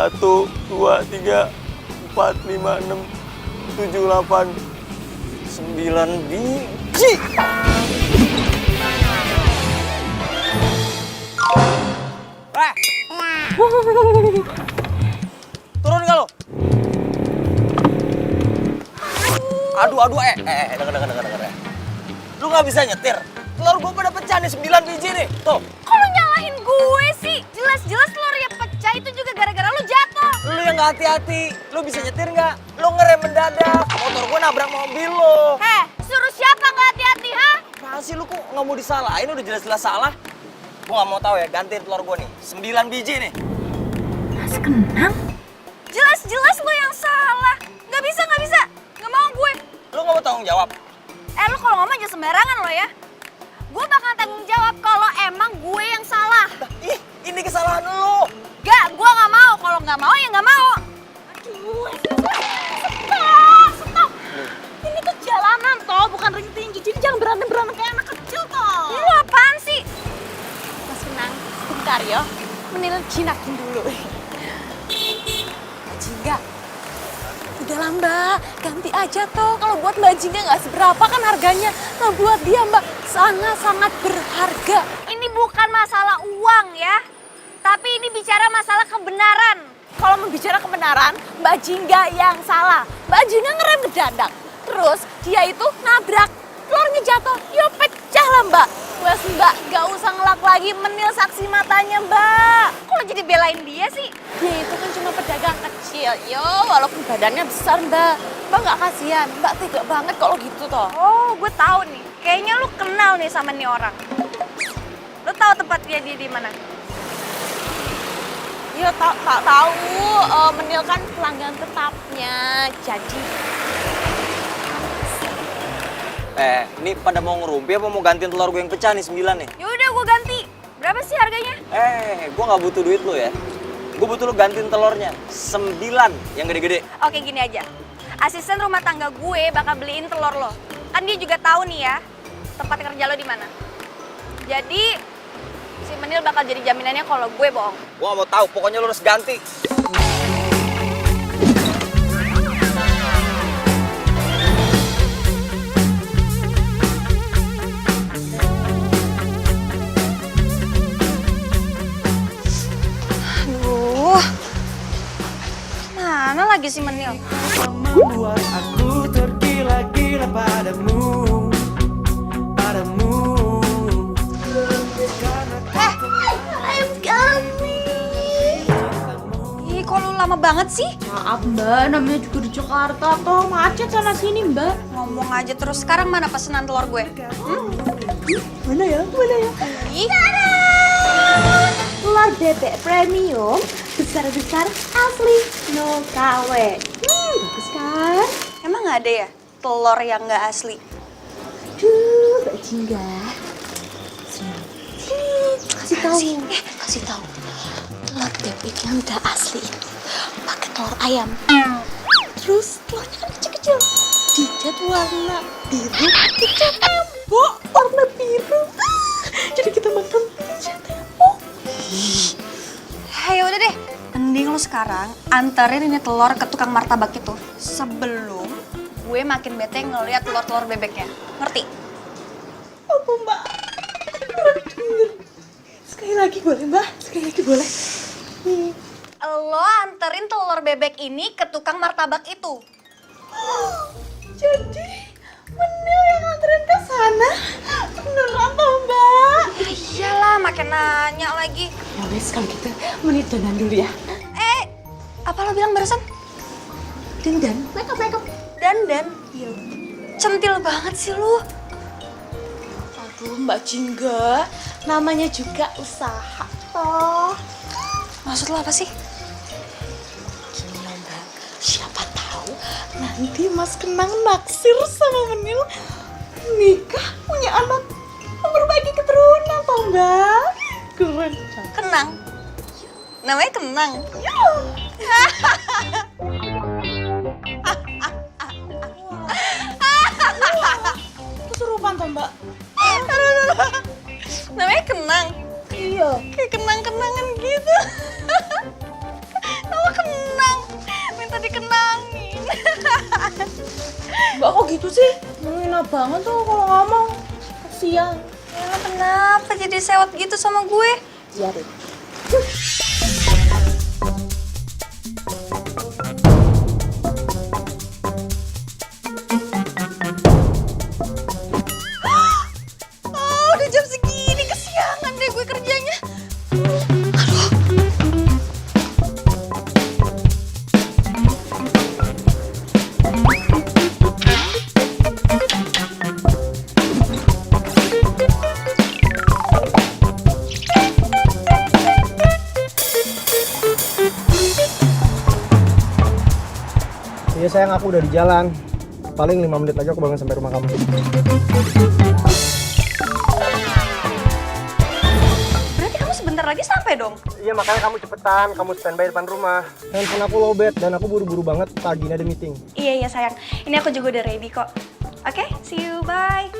1, 2, 3, 4, 5, 6, 7, 8, 9 biji. Turun nggak lo? Aduh, denger. Lu nggak bisa nyetir. Telur gue pada pecah nih, 9 biji nih. Tuh. Kok lu nyalahin gue sih? Jelas-jelas telurnya pecah itu juga gara-gara lu jatuh. Lu yang nggak hati-hati. Lu bisa nyetir nggak? Lu ngerem mendadak. Motor gue nabrak mobil lo. Suruh siapa nggak hati-hati, ha? Masa sih lu kok nggak mau disalahin? Udah jelas-jelas salah. Gue nggak mau tahu ya, gantiin telur gue nih. 9 biji nih. Mas Kenang? Jelas-jelas lu yang salah. Nggak bisa. Nggak mau gue. Lu nggak mau tanggung jawab? Lu kalau ngomong aja sembarangan lo ya. Gue bakal tanggung jawab kalau emang gue yang salah. Ih, ini kesalahan lu. Gak, gue nggak mau. Kalau nggak mau ya nggak mau. Aduh, stop. Ini tuh jalanan toh, bukan ring tinju. Jadi jangan berantem kayak anak kecil toh. Lu apaan sih? Mas Kenang, bentar ya. Mendingan jinakin dulu. Jingga. Udahlah Mbak, ganti aja toh. Kalau buat Mbak Jingga nggak seberapa kan harganya. Nah buat dia Mbak sangat-sangat berharga. Ini bukan masalah uang ya. Tapi ini bicara masalah kebenaran. Kalau membicara kebenaran, Mbak Jingga yang salah. Mbak Jingga ngerem mendadak. Terus dia itu nabrak. Telurnya jatuh, ya pecah lah Mbak. Wes Mbak, gak usah ngelak lagi, menil saksi matanya Mbak. Kok lo jadi belain dia sih? Dia itu kan cuma pedagang kecil, yo walaupun badannya besar Mbak. Mbak gak kasihan, Mbak tega banget kalau gitu toh. Oh, gue tahu nih. Kayaknya lu kenal nih sama nih orang. Lu tahu tempatnya dia di mana? Ya tak tahu, Menil kan pelanggan tetapnya. Jadi Ini pada mau ngerumpi apa mau gantiin telur gue yang pecah nih 9 nih? yaudah gue ganti. Berapa sih harganya? Gue nggak butuh duit lu ya. Gue butuh lu gantiin telurnya 9 yang gede-gede. Oke gini aja. Asisten rumah tangga gue bakal beliin telur lo. Kan dia juga tahu nih ya tempat kerja lo di mana. Jadi si Menil bakal jadi jaminannya kalau gue bohong. Gue nggak mau tahu, pokoknya lu harus ganti. Aduh, mana lagi si Menil? Membuat aku tergila-gila padamu. Ayam kami. Ih, kok lu lama banget sih? Maaf Mbak, namanya juga di Jakarta toh, macet sana sini Mbak. Ngomong aja terus, sekarang mana pesanan telur gue? Mana ya? Ih, Telur bebek premium, besar-besar asli, no KW. Bagus kan? emang nggak ada ya telur yang nggak asli? Aduh, Mbak Jingga. Kasih tahu. Kasih tahu. Telur bebek yang udah asli itu pakai telur ayam. Terus telurnya kan kecil-kecil. Dicat warna biru, dicat tembok warna biru. Jadi kita makan dicat tembok. Ya udah deh, mending lu sekarang anterin ini telur ke tukang martabak itu sebelum gue makin bete ngeliat telur-telur bebeknya. Ngerti? Apa Mbak? Sekali lagi boleh Mbak? Sekali lagi boleh? Lo anterin telur bebek ini ke tukang martabak itu. Jadi Menil yang nganterin ke sana? Beneran toh Mbak? Ya iyalah, makin nanya lagi. Ya wes kalau gitu Menil dandan dulu ya. Apa lo bilang barusan? Dandan, makeup. Dandan? Iya. Centil banget sih lu. Aduh Mbak Jingga, namanya juga usaha toh. Maksud lo apa sih? Gini loh Mbak, siapa tahu nanti Mas Kenang naksir sama Menil, nikah punya anak, memperbaiki keturunan toh Mbak. Keren. Kenang? Namanya Kenang? Kesurupan toh Mbak. Namanya Kenang? Iya. Kayak kenang-kenangan gitu. Nama gitu sih? Menghina banget tuh kalau ngomong. Kasian. Ya, kenapa jadi sewot gitu sama gue? Iya deh. Oh, udah jam segini, kesiangan deh gue kerjanya. Iya sayang, aku udah di jalan. Paling 5 menit lagi aku bakal sampai rumah kamu. Berarti kamu sebentar lagi sampai dong? Iya makanya kamu cepetan, kamu standby depan rumah. Handphone aku lowbat dan aku buru-buru banget, pagi ini ada meeting. Iya sayang, ini aku juga udah ready kok. Oke, see you, bye.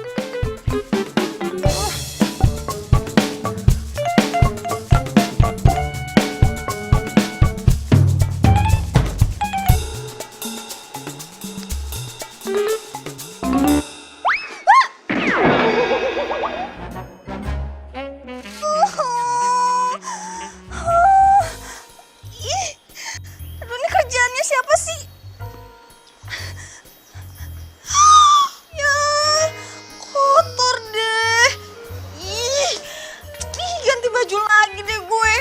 Aduh, ini kerjaannya siapa sih? Ya, kotor deh. Ih, ganti baju lagi deh gue.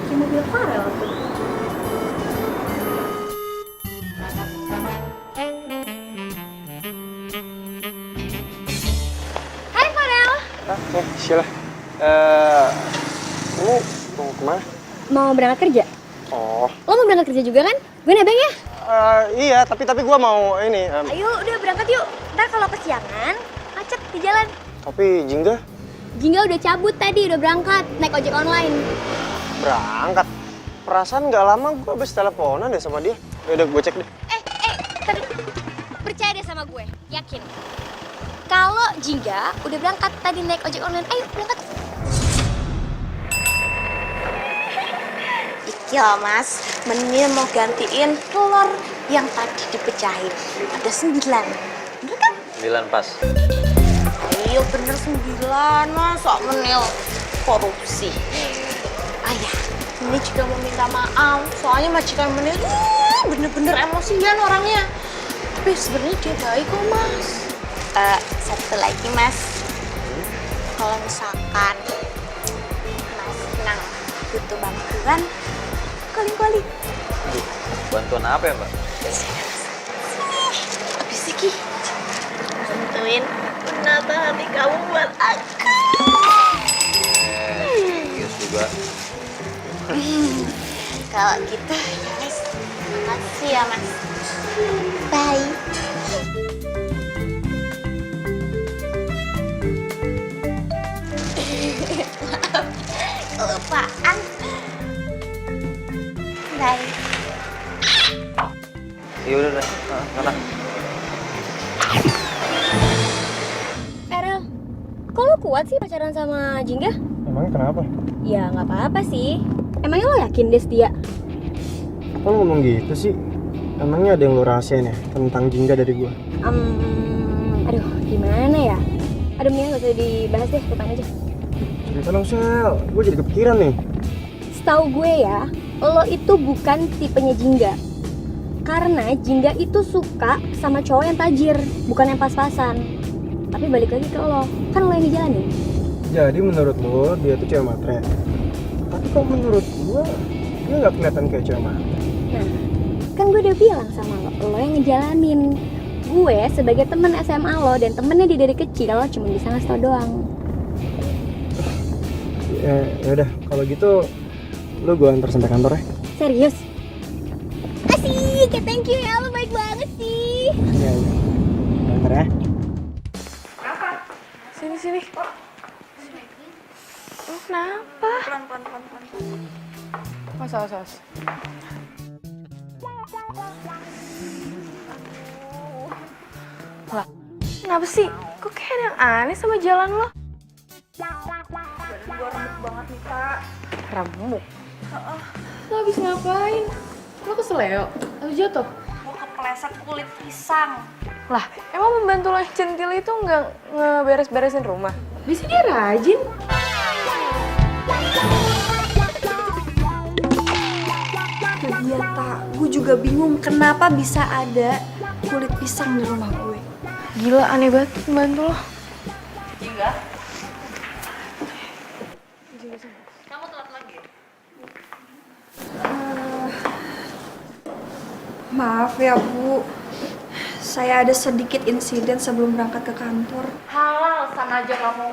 Kayak mobil Farel tuh. Hai Farel. Sheila. Kamu mau kemana? Mau berangkat kerja? Oh. Lo mau berangkat kerja juga kan? Gue nebeng ya? Iya, tapi gua mau ini. Ayo udah berangkat yuk. Ntar kalau kesiangan, macet di jalan. Tapi Jingga Jingga udah cabut tadi, udah berangkat. Naik ojek online. berangkat. Perasaan nggak lama gua habis teleponan deh sama dia. Udah gue cek deh. Tapi percaya deh sama gue, yakin. Kalau Jingga udah berangkat tadi naik ojek online, ayo berangkat. Iki loh mas, Menil mau gantiin telur yang tadi dipecahin. Ada 9. Bener kan? 9 pas. Iya bener 9, masa Menil korupsi. Ayah, ini juga mau minta maaf. Soalnya majikan Menil bener-bener emosian orangnya. Tapi sebenarnya dia baik kok mas. Satu lagi mas, kalau misalkan mas Nang butuh bantuan, calling. Bantuan apa ya, Mbak? Habis Ki, bantuin menata hati kamu buat aku. Serius juga. Kalau gitu ya mas, makasih ya mas. Bye. Maaf, kelupaan. Bye. Ya udah, sana. Erel, kok lo kuat sih pacaran sama Jingga? Emangnya kenapa? Ya nggak apa-apa sih. Emangnya lo yakin dia setia? Kok lo ngomong gitu sih? Emangnya ada yang lo rahasiain ya tentang Jingga dari gua? Aduh, gimana ya? Aduh, Mia nggak usah dibahas deh, lupain aja. Cerita dong Sel, gue jadi kepikiran nih. Setahu gue ya, lo itu bukan tipenya Jingga. Karena Jingga itu suka sama cowok yang tajir, bukan yang pas-pasan. Tapi balik lagi ke lo, kan lo yang dijalanin. Jadi menurut lo dia tuh cewek matre. Tapi kok menurut gua dia nggak kelihatan kayak cewek matre. Nah, kan gue udah bilang sama lo yang ngejalanin. Gue sebagai temen SMA lo dan temennya dia dari kecil, lo cuma bisa ngasih tau doang. Ya udah, kalau gitu lo gue antar sampai kantor ya. Serius? Asik, ya thank you ya, lo baik banget sih. Iya. Antar ya. Sini. Oh, kenapa? Pelan. Mas. Wah, kenapa sih? Kok kayak ada yang aneh sama jalan lo? Badan gue remuk banget nih, Kak. remuk. Lo habis ngapain? Lo keseleo? Atau jatuh? Gue kepleset kulit pisang. Lah, emang membantu lo yang centil itu nggak ngeberes-beresin rumah? Bisa dia rajin. Iya tak, gue juga bingung kenapa bisa ada kulit pisang di rumah gue. Gila, aneh banget membantu lo. Kamu telat lagi? Maaf ya Bu, saya ada sedikit insiden sebelum berangkat ke kantor. Halal, sana aja kamu.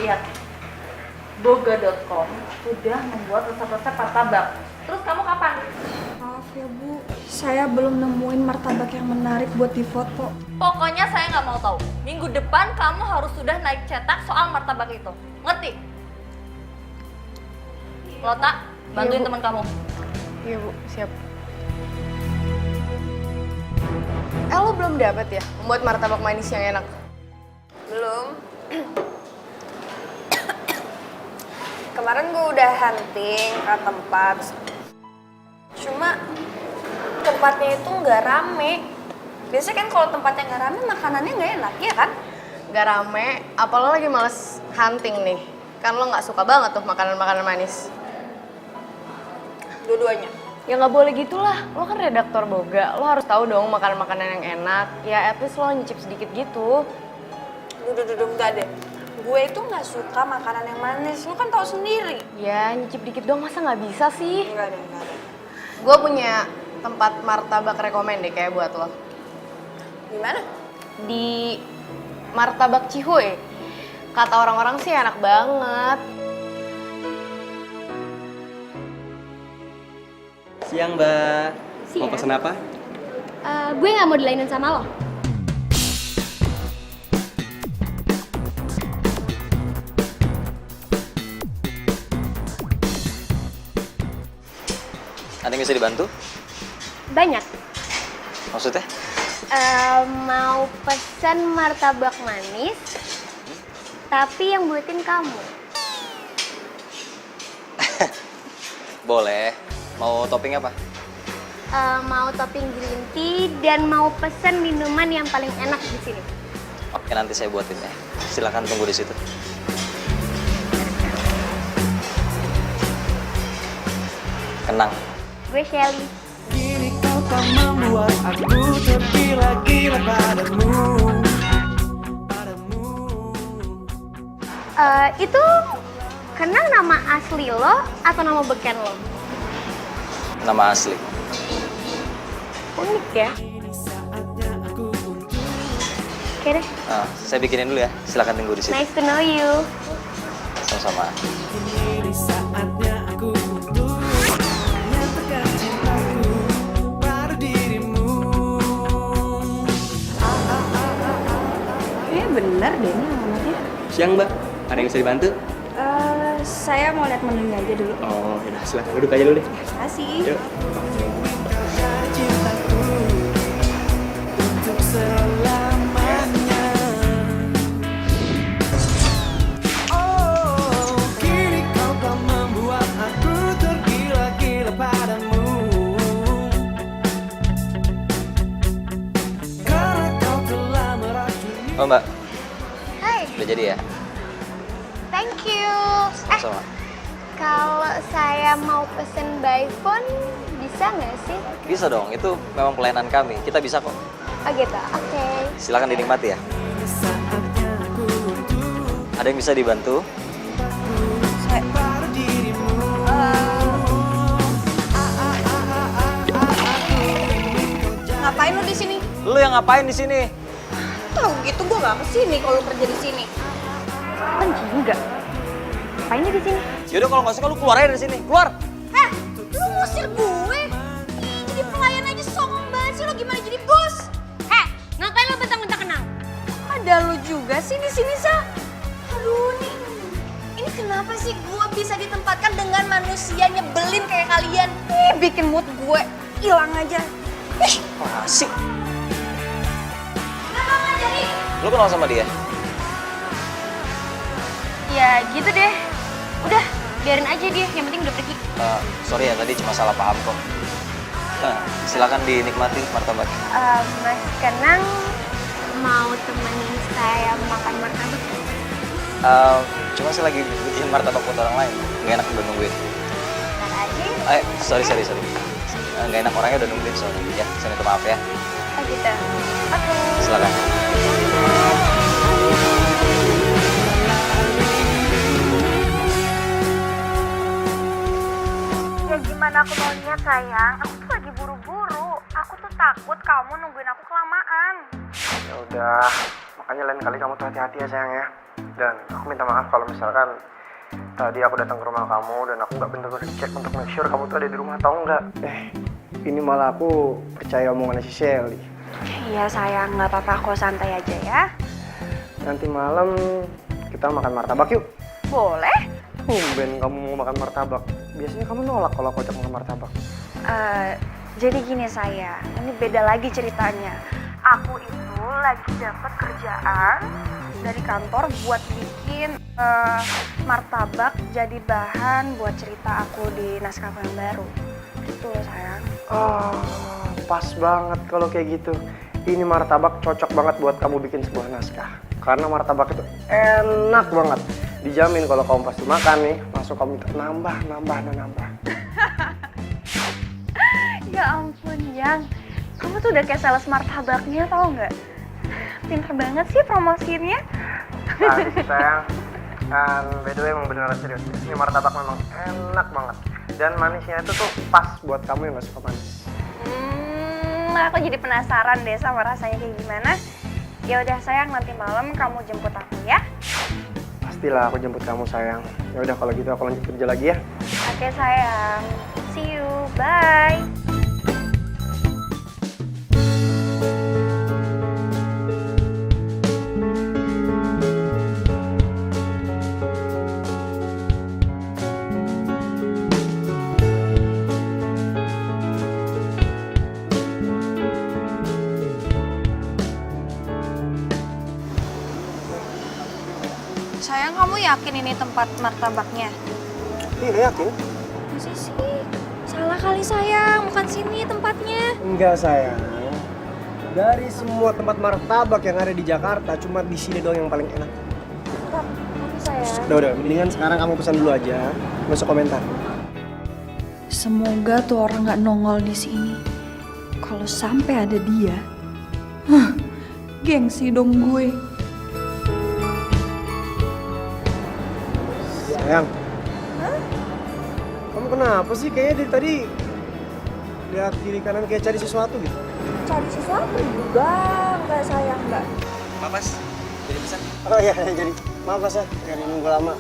Lihat, boga.com sudah membuat resep-resep martabak. Terus kamu kapan? Maaf ya Bu, saya belum nemuin martabak yang menarik buat difoto. Pokoknya saya nggak mau tahu. Minggu depan kamu harus sudah naik cetak soal martabak itu. Ngerti? Lota, bantuin teman kamu. Iya Bu, siap. Lo belum dapat ya membuat martabak manis yang enak? Belum. Kemarin gue udah hunting ke tempat. Cuma tempatnya itu nggak rame. Biasanya kan kalau tempatnya nggak rame makanannya nggak enak, ya kan? Gak rame, apa lo lagi males hunting nih? Kan lo gak suka banget tuh makanan-makanan manis. Dua-duanya. Ya nggak boleh gitulah, lo kan redaktor boga, lo harus tahu dong makanan-makanan yang enak. Ya at least lo nyicip sedikit gitu. Duduk enggak deh. Gue itu nggak suka makanan yang manis. Lu kan tahu sendiri. Ya nyicip dikit dong, masa nggak bisa sih? Enggak deh, enggak deh. Gue punya tempat martabak rekomen deh kayak buat lo. Di mana? Di Martabak Cihuy. Kata orang-orang sih enak banget. Siang, Mbak. Mau pesen apa? Gue nggak mau dilainin sama lo. Ada yang bisa dibantu? Banyak. Maksudnya? Mau pesen martabak manis, tapi yang buatin kamu. Boleh. Mau topping apa? Mau topping green tea dan mau pesen minuman yang paling enak di sini. Oke, nanti saya buatin ya. Silakan tunggu di situ. Kenang. Gue Shelly. Kini kau tak membuat aku tergila-gila padamu. Itu Kenang nama asli lo atau nama beken lo? Nama asli. Unik ya. Oke deh. Saya bikinin dulu ya. Silakan tunggu di situ. Nice to know you. Sama-sama. Kini saatnya aku untuk menyatakan cintaku pada dirimu. Kayaknya bener deh ini alamatnya. Siang, Mbak. Ada yang bisa dibantu? Saya mau lihat menunya aja dulu. Oh, yaudah. Silakan duduk aja dulu deh. Makasih. Yuk. Cintaku untuk selamanya. Oh, kini kau telah membuat aku tergila-gila padamu. Karena kau telah meracuni. Oh, Mbak. Hai, Udah jadi ya? thank you. Sama-sama. Kalau saya mau pesen by phone, bisa nggak sih? Bisa dong. Itu memang pelayanan kami. Kita bisa kok. Oh gitu, oke. Silakan dinikmati ya. Ada yang bisa dibantu? Ngapain lu di sini? Lu yang ngapain di sini? Tahu gitu gue nggak kesini kalau lu kerja di sini. Kan juga. Ngapain di sini? Yaudah kalau nggak suka lu keluar aja dari sini. Keluar! Heh, lu ngusir gue? Jadi pelayan aja sombong banget sih, lo gimana jadi bos? Heh, ngapain lo bentang-bentang Kenang? Ada lu juga sih di sini, Sa. Aduh, ini kenapa sih gue bisa ditempatkan dengan manusia nyebelin kayak kalian? Bikin mood gue hilang aja. Asik. Kenapa nggak jadi? Lu kenal sama dia? Ya gitu deh. Udah, biarin aja dia, yang penting udah pergi. Sorry ya, tadi cuma salah paham kok. Silakan dinikmati martabak. Mas Kenang mau temenin saya makan martabak? Cuma saya lagi bikin martabak buat orang lain. Nggak enak udah nungguin. Ntar aja. Sorry. Nggak enak, orangnya udah nungguin soalnya. Ya, saya minta maaf ya. Oh gitu. Oke. Silakan. Ya gimana aku maunya sayang, aku tuh lagi buru-buru. Aku tuh takut kamu nungguin aku kelamaan. Ya udah, makanya lain kali kamu tuh hati-hati ya sayang ya. Dan aku minta maaf kalau misalkan tadi aku datang ke rumah kamu dan aku nggak bener-bener cek untuk make sure kamu tuh ada di rumah atau enggak. Ini malah aku percaya omongannya si Shelly. Iya sayang, nggak apa-apa, aku santai aja ya. Nanti malam kita makan martabak yuk. Boleh? Ben kamu mau makan martabak. Biasanya kamu nolak kalau aku ajak makan martabak. Jadi gini sayang, ini beda lagi ceritanya. Aku itu lagi dapat kerjaan dari kantor buat bikin martabak jadi bahan buat cerita aku di naskah yang baru. Itu loh sayang. Oh, pas banget kalau kayak gitu. Ini martabak cocok banget buat kamu bikin sebuah naskah. Karena martabak itu enak banget. Dijamin kalau kamu pasti makan nih, langsung kamu minta nambah. Ya ampun Yang, kamu tuh udah kayak sales martabaknya, tau nggak? Pinter banget sih promosiinnya. Nah, sayang. Dan by the way emang beneran serius. Ini martabak memang enak banget. Dan manisnya itu tuh pas buat kamu yang gak suka manis. Aku jadi penasaran deh sama rasanya kayak gimana. Ya udah sayang, nanti malam kamu jemput aku ya. Pastilah aku jemput kamu sayang. Ya udah kalau gitu aku lanjut kerja lagi ya. Oke sayang, see you, bye. Sayang, kamu yakin ini tempat martabaknya? Iya yakin? Masa sih? Salah kali sayang, bukan sini tempatnya. Enggak sayang. Dari semua tempat martabak yang ada di Jakarta, cuma di sini doang yang paling enak. Tapi sayang. Udah, mendingan sekarang kamu pesan dulu aja. Nggak usah komentar. Semoga tuh orang nggak nongol di sini. Kalau sampai ada dia, gengsi dong gue. Sayang. Kamu kenapa sih? Kayaknya dari tadi lihat kiri kanan kayak cari sesuatu gitu. Cari sesuatu juga, nggak sayang nggak? Mas, jadi pesan. Oh iya, jadi maaf mas ya, nggak nunggu lama.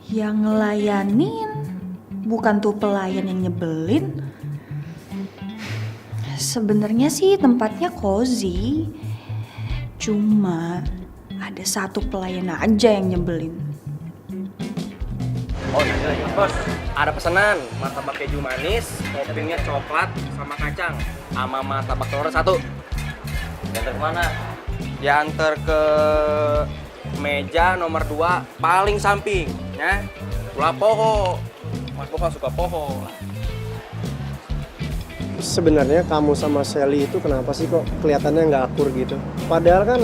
Yang ngelayanin bukan tuh pelayan yang nyebelin. Sebenarnya sih tempatnya cozy. Cuma ada satu pelayan aja yang nyebelin. Oh iya, bos. Ada pesanan martabak keju manis, toppingnya coklat sama kacang, sama martabak telur satu. Diantar kemana? Diantar ke meja nomor 2 paling samping, ya. Pula poho. Mas Boka suka poho. Sebenarnya kamu sama Shelly itu kenapa sih kok kelihatannya nggak akur gitu? Padahal kan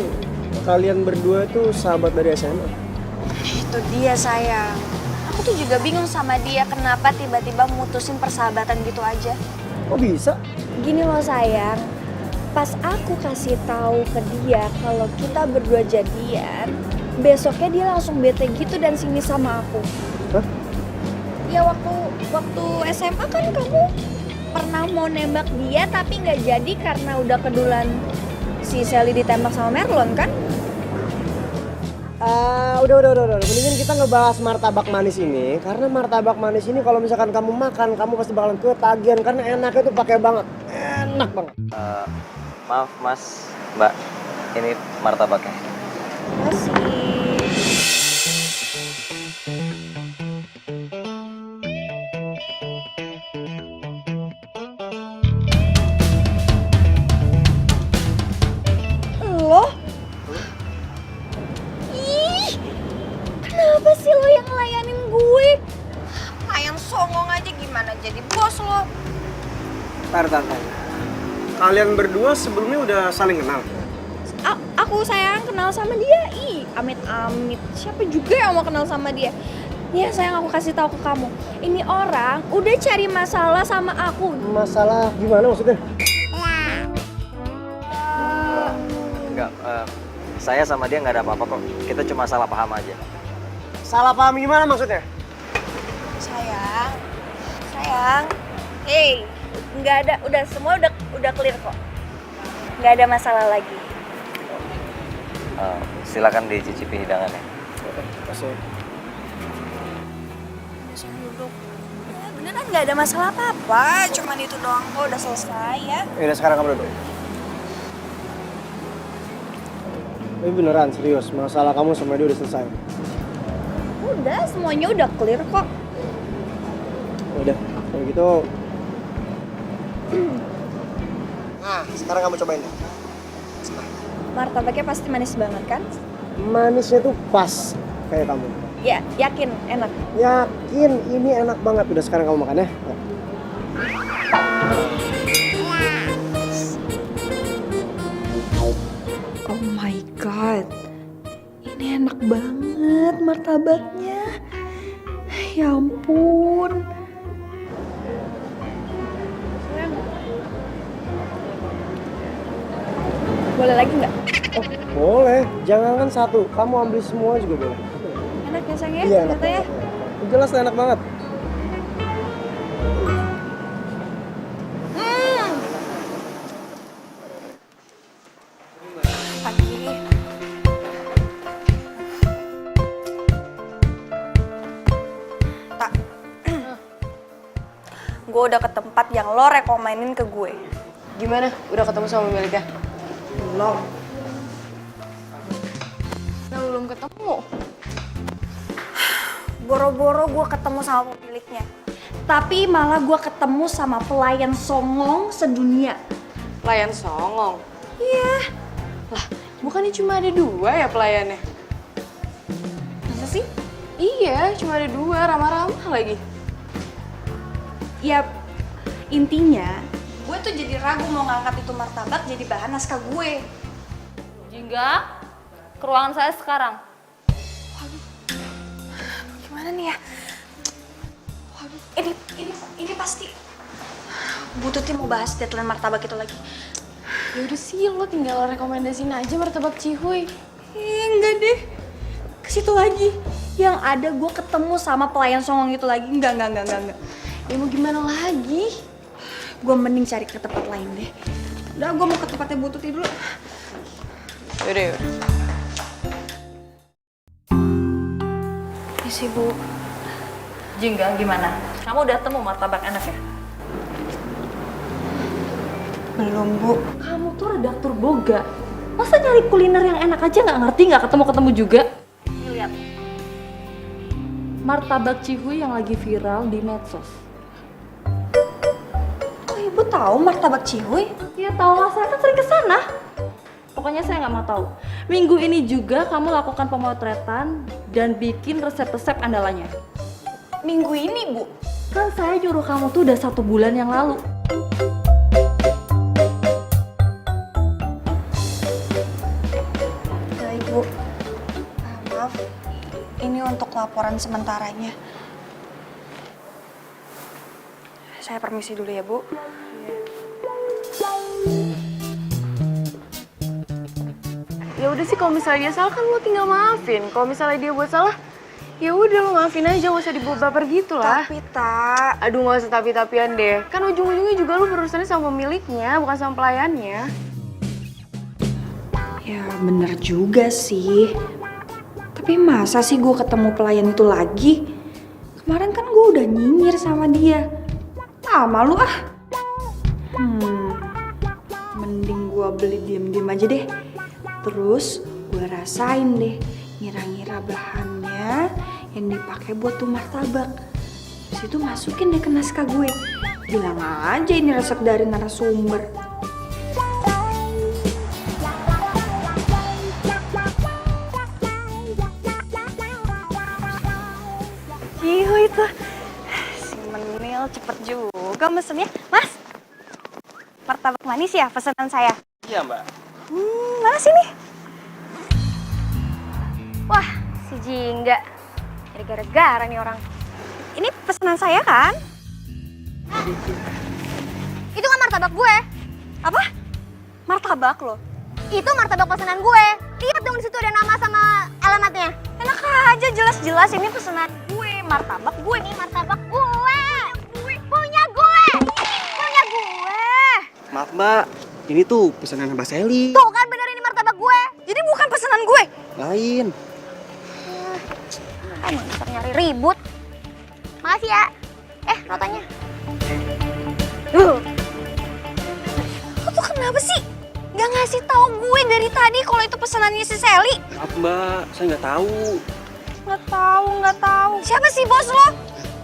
kalian berdua itu sahabat dari SMA. Itu dia sayang. Aku tuh juga bingung sama dia kenapa tiba-tiba mutusin persahabatan gitu aja. Kok bisa? Gini loh sayang, pas aku kasih tahu ke dia kalau kita berdua jadian, besoknya dia langsung bete gitu dan sini sama aku. Hah? Ya waktu SMA kan kamu pernah mau nembak dia tapi nggak jadi karena udah kedulan si Shelly ditembak sama Merlon kan? Udah. Mendingan kita ngebahas martabak manis ini. Karena martabak manis ini kalau misalkan kamu makan, kamu pasti bakalan ketagihan. Karena enaknya tuh pakai banget. Enak banget. Maaf mas, mbak, ini martabaknya. Masih. jadi bos lo. Tar. Kalian berdua sebelumnya udah saling kenal? Aku sayang kenal sama dia. Ih, amit-amit. Siapa juga yang mau kenal sama dia? Nih sayang, aku kasih tahu ke kamu. Ini orang udah cari masalah sama aku. Masalah gimana maksudnya? Enggak, saya sama dia nggak ada apa-apa kok. Kita cuma salah paham aja. Salah paham gimana maksudnya? Sayang. Hey, nggak ada. Udah semua udah clear kok. Nggak ada masalah lagi. Silakan dicicipi hidangannya. Kasih. Bisa duduk. Ya, beneran nggak ada masalah apa-apa. Cuman itu doang kok, udah selesai ya. Udah sekarang kamu duduk. Tapi beneran serius, masalah kamu sama dia udah selesai. Udah, semuanya udah clear kok. Udah, kalau gitu. Nah, sekarang kamu cobain deh. Martabaknya pasti manis banget kan? Manisnya tuh pas kayak kamu. Ya, yakin enak. Yakin ini enak banget. Udah sekarang kamu makan ya. Oh my god, ini enak banget martabaknya. Ya ampun. Boleh lagi nggak? Oh, boleh. Jangan satu. Kamu ambil semua juga boleh. Enak ya sayang ya? Iya, enak ternyata ya. banget. Jelas enak banget. Pagi. Tak. Gue udah ke tempat yang lo rekomenin ke gue. Gimana? Udah ketemu sama pemiliknya? Belum. Nah, belum ketemu. Boro-boro gue ketemu sama pemiliknya. Tapi malah gue ketemu sama pelayan songong sedunia. Pelayan songong? Iya. Lah, bukannya cuma ada 2 ya pelayannya? Masa sih? Iya, cuma ada 2, ramah-ramah lagi. Ya, intinya gue tuh jadi ragu mau ngangkat itu martabak jadi bahan naskah gue. Jingga, ke ruangan saya sekarang. Gimana nih ya? Waduh, ini pasti Bututnya mau bahas deadline martabak itu lagi. Ya udah sih, lo tinggal rekomendasiin aja martabak Cihuy. Enggak deh, ke situ lagi. Yang ada gue ketemu sama pelayan songong itu lagi. Enggak. Ya mau gimana lagi? Gue mending cari ke tempat lain deh. Udah, gue mau ke tempatnya Bututi dulu. Yaudah. Isi Bu. Jingga, gimana? Kamu udah temu martabak enak ya? Belum, Bu. Kamu tuh redaktur boga. Masa nyari kuliner yang enak aja nggak ngerti, nggak ketemu-ketemu juga? Nih, lihat. Martabak Cihuy yang lagi viral di medsos. Kok Ibu tahu martabak Cihuy? Ya tahu lah, saya kan sering kesana. Pokoknya saya nggak mau tahu. Minggu ini juga kamu lakukan pemotretan dan bikin resep-resep andalannya. Minggu ini, Bu. Kan saya nyuruh kamu tuh udah 1 bulan yang lalu. Ibu, maaf. Ini untuk laporan sementaranya. Saya permisi dulu ya, Bu. Ya udah sih, kalau misalnya dia salah kan lo tinggal maafin. Kalau misalnya dia buat salah, ya udah lo maafin aja, gak usah dibawa baper gitu lah. Tapi tak. Aduh, gak usah tapi-tapian deh. Kan ujung-ujungnya juga lo berurusannya sama pemiliknya, bukan sama pelayannya. Ya bener juga sih. Tapi masa sih gue ketemu pelayan itu lagi? Kemarin kan gue udah nyinyir sama dia. Ah, malu ah. Mending gue beli diem-diem aja deh. Terus gue rasain deh, ngira-ngira bahannya yang dipakai buat tuh martabak. Terus itu masukin deh ke naskah gue. Bilang aja ini resep dari narasumber. Cihuy tuh, si Menil cepet juga mesennya. Mas, martabak manis ya pesanan saya? Iya, Mbak. Mana sini? Wah, si Jingga. Jadi gara-gara nih orang. Ini pesanan saya kan? Itu kan martabak gue. Apa? Martabak lo? Itu martabak pesanan gue. Lihat dong di situ ada nama sama alamatnya. Enak aja, jelas-jelas ini pesanan gue. Martabak gue. Ini martabak gue. Punya gue. Punya gue. Maaf, Mbak. Ini tuh pesanan Mbak Sally. Tuh kan bener ini martabak gue. Jadi bukan pesanan gue. Lain. Emang bisa nyari ribut. Makasih ya. Notanya. Lo tuh kenapa sih? Gak ngasih tahu gue dari tadi kalau itu pesanannya si Sally. Maaf, Mbak. Saya nggak tahu. Nggak tahu. Siapa sih bos lo?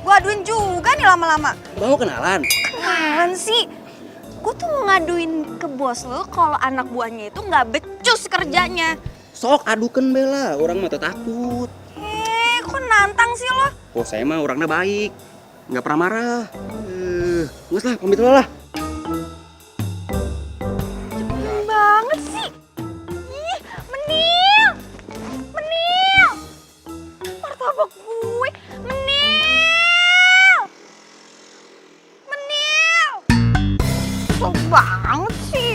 Gue aduin juga nih lama-lama. Mbak mau kenalan? Kenalan sih. Gue tuh mau ngaduin ke bos lo kalau anak buahnya itu nggak becus kerjanya. Sok adukan Bella. Orang mah takut. Kok nantang sih lo? Oh, saya mah orangnya baik. Nggak pernah marah. Nggak lah, pamit dulu lah. Cepet banget sih. Ih, Menil. Martabak gue. Menil. Cepet banget sih.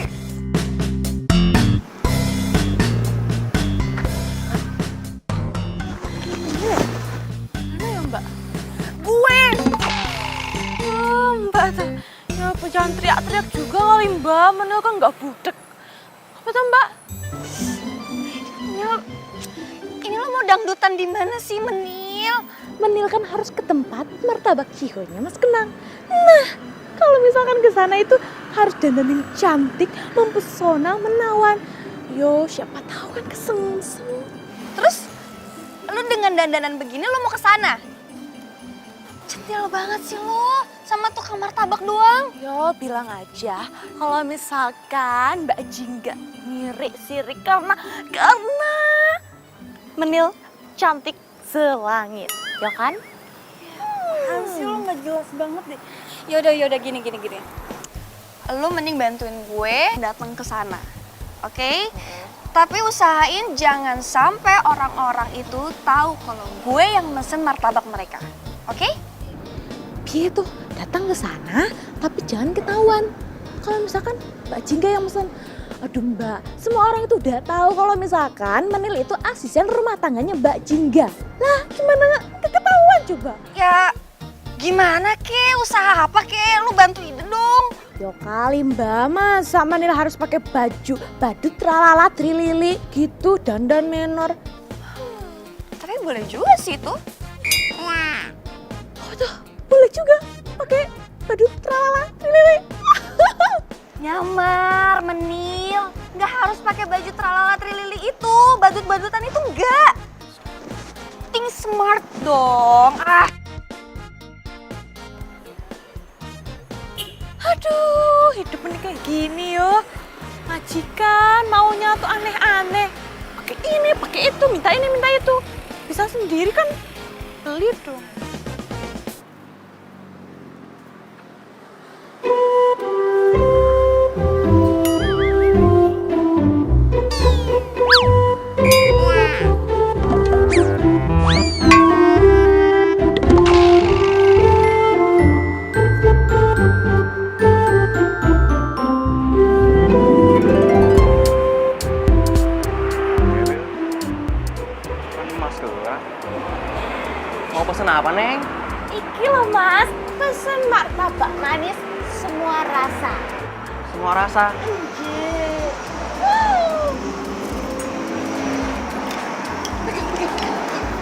Mana ya Mbak? Gue. Mbak tuh. Ya apa jangan teriak-teriak juga kali Mbak. Menil kan nggak budek. Apa tuh Mbak? Ini lo mau dangdutan di mana sih Menil? Menil kan harus ke tempat martabak Cihonya Mas Kenang. Nah, kalau misalkan ke sana itu harus dandanin cantik, mempesona, menawan. Yo, siapa tahu kan kesengsem. Terus lo dengan dandanan begini lo mau ke sana? Centil banget sih lo sama tukang martabak doang. Yo, bilang aja kalau misalkan Mbak Jingga sirik karena Menil cantik selangit, ya kan? Sih lo nggak jelas banget deh. Yaudah gini. Lo mending bantuin gue datang ke sana, oke? Tapi usahain jangan sampai orang-orang itu tahu kalau gue yang mesen martabak mereka, oke? Piye tuh datang ke sana tapi jangan ketahuan. Kalau misalkan Mbak Jingga yang mesen, aduh Mbak, semua orang itu udah tahu kalau misalkan Menil itu asisten rumah tangganya Mbak Jingga. Lah gimana nggak ketahuan coba? Ya gimana ke? Usaha apa ke? Lu bantuin dong. Yo kali Mbak, masa Menil harus pakai baju badut tralala trilili gitu dandan menor. Tapi boleh juga sih tuh. Oh tuh, boleh juga pakai badut tralala trilili. Nyamar, Menil. Nggak harus pakai baju tralala trilili itu. Badut-badutan itu enggak. Think smart dong. Aduh, hidup ini kayak gini yo. Majikan maunya tuh aneh-aneh. Pakai ini, pakai itu, minta ini, minta itu. Bisa sendiri kan beli dong. Mau pesen apa, Neng? Iki loh Mas, pesen martabak manis semua rasa. Semua rasa.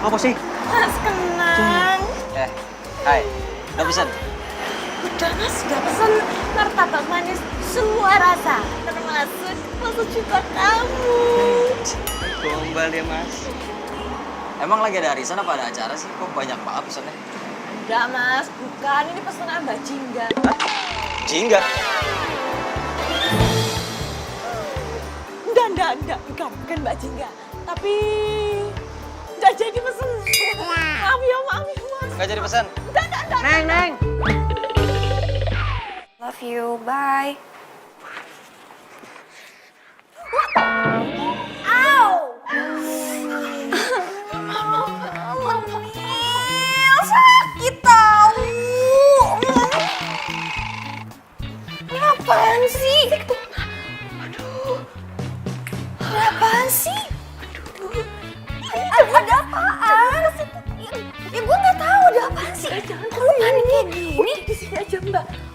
Apa sih? Mas Kenang. Hai, udah pesen? Udah Mas, udah pesen martabak manis semua rasa. Termasuk juga kamu. Gombal ya Mas. Emang lagi ada arisan apa ada acara sih? Kok banyak banget pesannya? Enggak Mas, bukan. Ini pesanan Mbak Jingga. Jingga? Enggak, bukan Mbak Jingga. Tapi enggak jadi pesen. Maaf ya Mas. Nggak jadi pesan? Enggak. Neng. Love you, bye. Ow! Menil, sakit tau. Ini apaan sih? Aduh. Ini apaan sih? Ada apaan? Ya gue nggak tahu ada apaan sih. Jangan kok lu panik kayak gini. Di sini aja Mbak.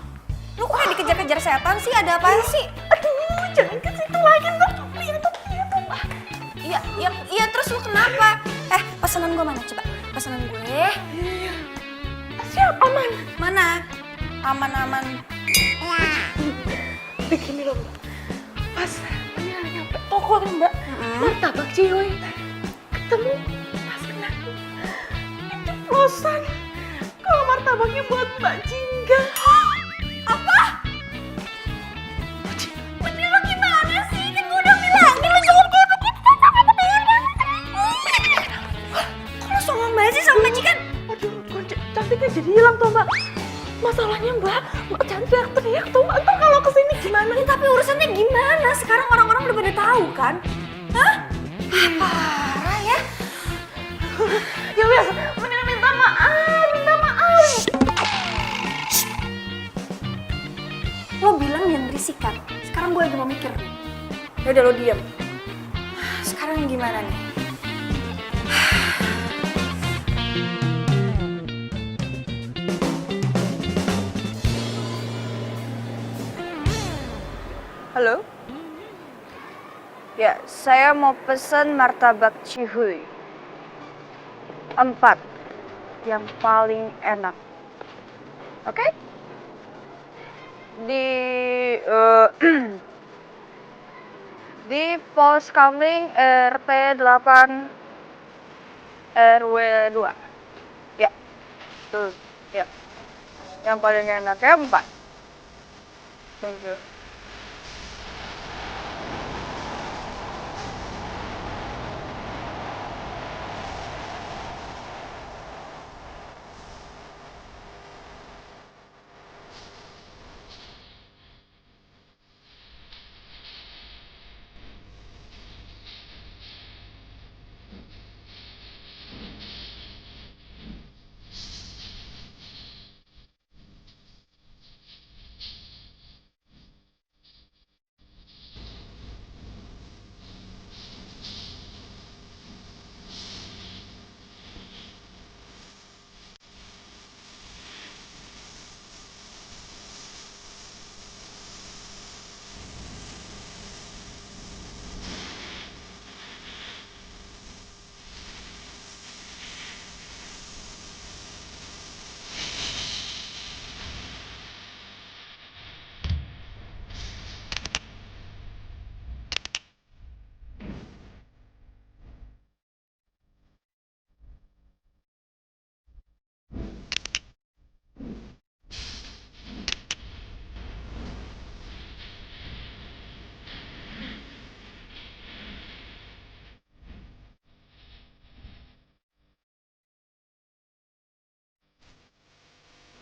Lu kok kayak dikejar-kejar setan sih? Ada apaan sih? Aduh, jangan ke situ lagi Mbak. Lihat tuh. Iya terus lu kenapa? Pesanan gue mana coba? Pesanan gue. Siap, aman. Mana? Aman. Begini loh Mbak. Pas Menil nyampe toko nih Mbak. Martabak Cihoy. Ketemu Mas Kenang. Keceplosan. Kalau martabaknya buat Mbak Jingga. Apa? Menil lo gimana sih? Kan gue udah bilangin lo jangan kayak begitu sama Menil. Kok lo songong banget sih sama majikan? Aduh, kok cantiknya jadi hilang tuh Mbak. Masalahnya Mbak jangan teriak-teriak tuh. Ntar kalau kesini gimana? Ya, tapi urusannya gimana? Sekarang orang-orang udah pada tahu kan? Hah? Parah ya? Ya wes, Menil minta maaf. Lo bilang jangan berisik kan? Sekarang gue lagi mau mikir nih. Yaudah lo diem. Sekarang gimana nih? Halo? Ya, saya mau pesen martabak Cihuy. 4. Yang paling enak. Oke? Di Pos Kamling RT 8 RW 2. Ya. Tuh, ya. Yang paling enaknya 4. Thank you.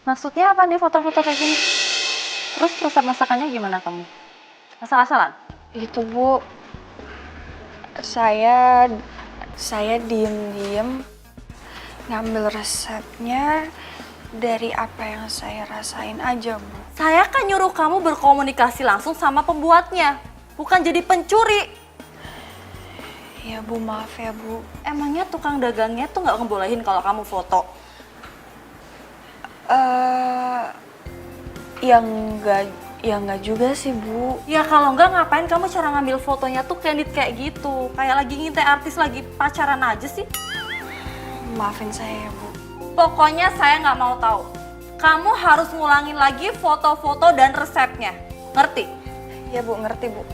Maksudnya apa nih foto-foto kayak gini? Terus resep masakannya gimana kamu? Asal-asalan? Itu Bu, saya diem-diem ngambil resepnya dari apa yang saya rasain aja Bu. Saya kan nyuruh kamu berkomunikasi langsung sama pembuatnya, bukan jadi pencuri. Ya Bu, maaf ya Bu. Emangnya tukang dagangnya tuh nggak ngebolehin kalau kamu foto? Ya enggak juga sih Bu. Ya kalau nggak ngapain kamu cara ngambil fotonya tuh candid kayak gitu? Kayak lagi ngintai artis lagi pacaran aja sih. Maafin saya ya Bu. Pokoknya saya nggak mau tahu. Kamu harus ngulangin lagi foto-foto dan resepnya. Ngerti? Ya Bu, ngerti Bu.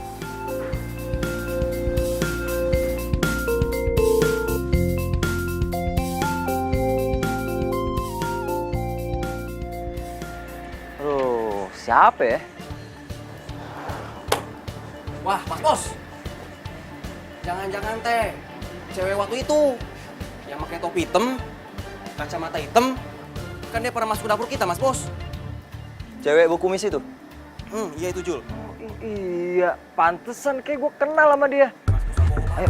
Aduh, siapa ya? Wah, Mas Bos. Jangan-jangan teh cewek waktu itu yang pakai topi hitam, kacamata hitam, kan dia pernah masuk dapur kita, Mas Bos. Cewek bu kumis itu? Iya itu Jul. Iya, pantesan kayak gue kenal sama dia. Ayo.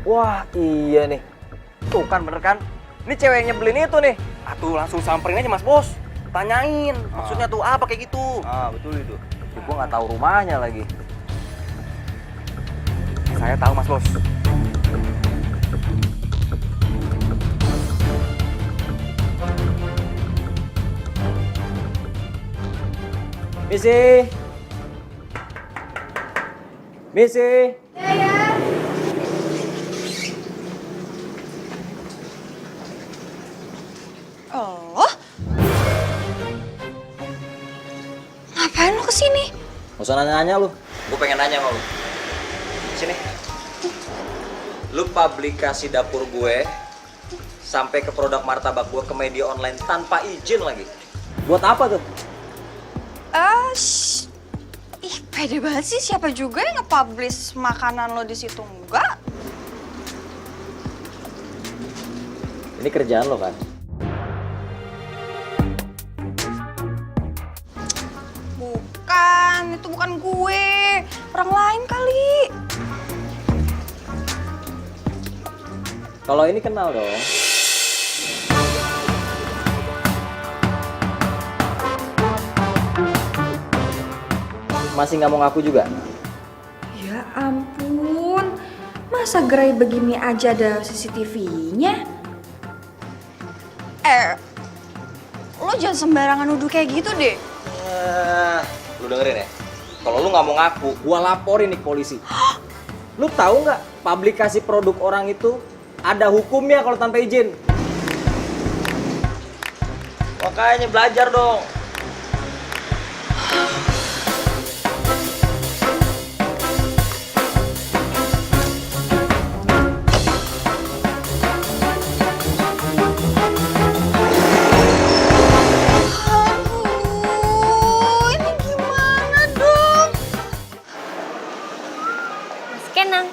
Wah, iya nih. Tuh kan bener kan? Ini cewek yang nyebelin itu nih. Atuh langsung samperin aja Mas Bos. Tanyain, maksudnya tuh apa kayak gitu. Ah, betul itu. Gue nggak tahu rumahnya lagi. Saya tahu Mas Bos. Misi. Misi. Oh? Ngapain lo kesini? Gak usah nanya-nanya lu. Gue pengen nanya sama lu. Sini. Lu publikasi dapur gue sampai ke produk martabak gue ke media online tanpa izin lagi. Buat apa tuh? Ih, pede banget sih. Siapa juga yang nge-publish makanan lo di situ? Enggak. Ini kerjaan lo kan? Bukan, itu bukan gue. Orang lain kali. Kalau ini kenal dong. Masih nggak mau ngaku juga? Ya ampun. Masa gerai begini aja ada CCTV-nya? Lo jangan sembarangan nuduh kayak gitu deh. Lu dengerin ya? Kalau lu nggak mau ngaku, Gua laporin nih ke polisi. Lu tahu nggak publikasi produk orang itu ada hukumnya kalau tanpa izin? makanya belajar dong. Aduh, ini gimana dong? Mas Kenang,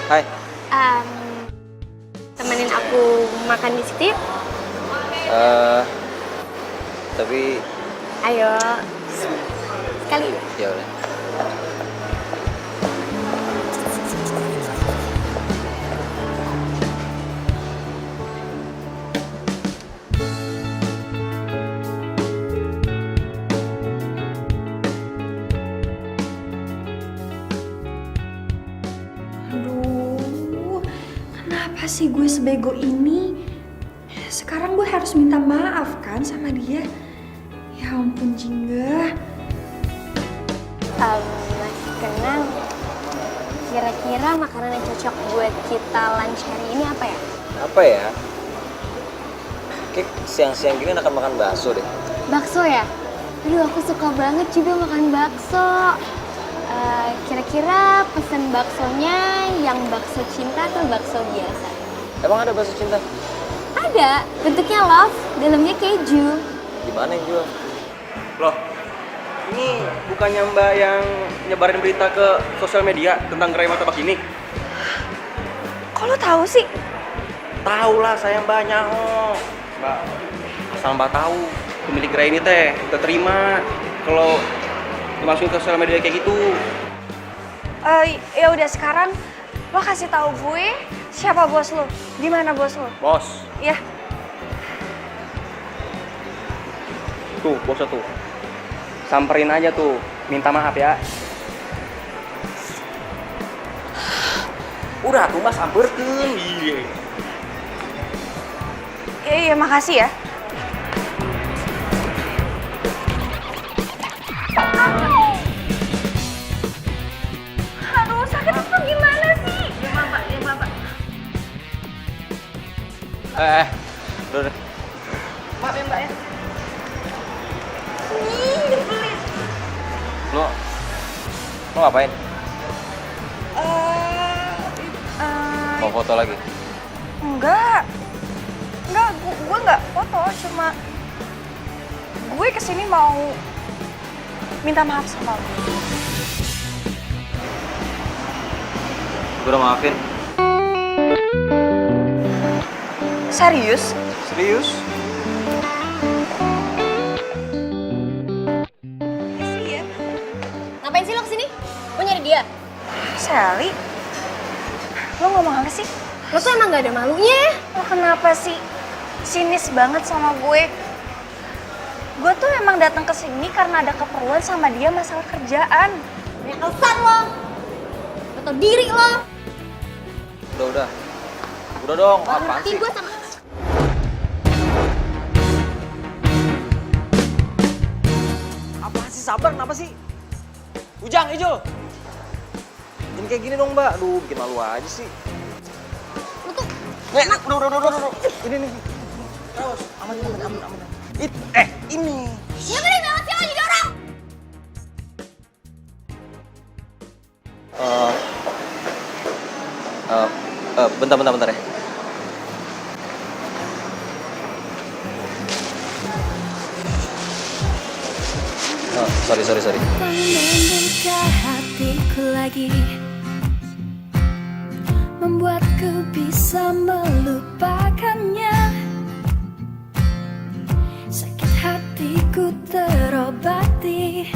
Hai. temenin aku makan di situ yuk. Tapi Ayo, sekali. ya udah. Aduh, kenapa sih gue sebego ini? Sekarang gue harus minta maaf kan sama dia. Ya ampun Jingga. Mas Kenang, kira-kira makanan yang cocok buat kita lunch hari ini apa ya? Apa ya? Kayak siang-siang gini akan makan bakso deh. Bakso ya? Aduh, aku suka banget juga makan bakso. Kira-kira pesen baksonya yang bakso cinta atau bakso biasa? Emang ada bakso cinta? Ada, bentuknya love, dalamnya keju. Di mana yang jual? Loh, ini bukannya Mbak yang nyebarin berita ke sosial media tentang gerai martabak ini? Kok lo tahu sih? Tahu lah saya Mbaknya, Mbak. Asal Mbak tahu, pemilik gerai ini teh kita terima kalau dimasukin ke sosial media kayak gitu. Ya udah sekarang lo kasih tahu gue siapa bos lo, di mana bos lo? Bos, Ya. tuh bosnya tuh. Samperin aja tuh, minta maaf ya. Udah tuh Mas, samperkeun. Iya, makasih ya. Aduh, sakit itu gimana sih? Udah. Maaf ya Mbak ya. Nyebelin. Lo ngapain? Mau foto lagi? Enggak, gue nggak foto, cuma gue kesini mau minta maaf sama lo. Gue udah maafin. Serius? Serius? Iya. Ngapain sih lo kesini? Lo nyari dia? Sally? Lo ngomong apa sih? Lo tuh emang gak ada malunya ya? Lo kenapa sih sinis banget sama gue? Gue tuh emang datang ke sini karena ada keperluan sama dia masalah kerjaan. Banyak alasan lo. Lo tau diri lo. Udah. Udah dong, apaan sih? Gue sama... Apaan sih, sabar, kenapa sih? Ujang, Ijo. Jangan kayak gini dong, Mbak. Aduh, bikin malu aja sih. Lo tuh... Udah. Ini. Terus, aman. Ini. Ya bener banget sih lo jadi orang. Bentar ya. Oh, sorry. Membuka hatiku lagi, membuatku bisa melupakannya. Sakit hatiku terobati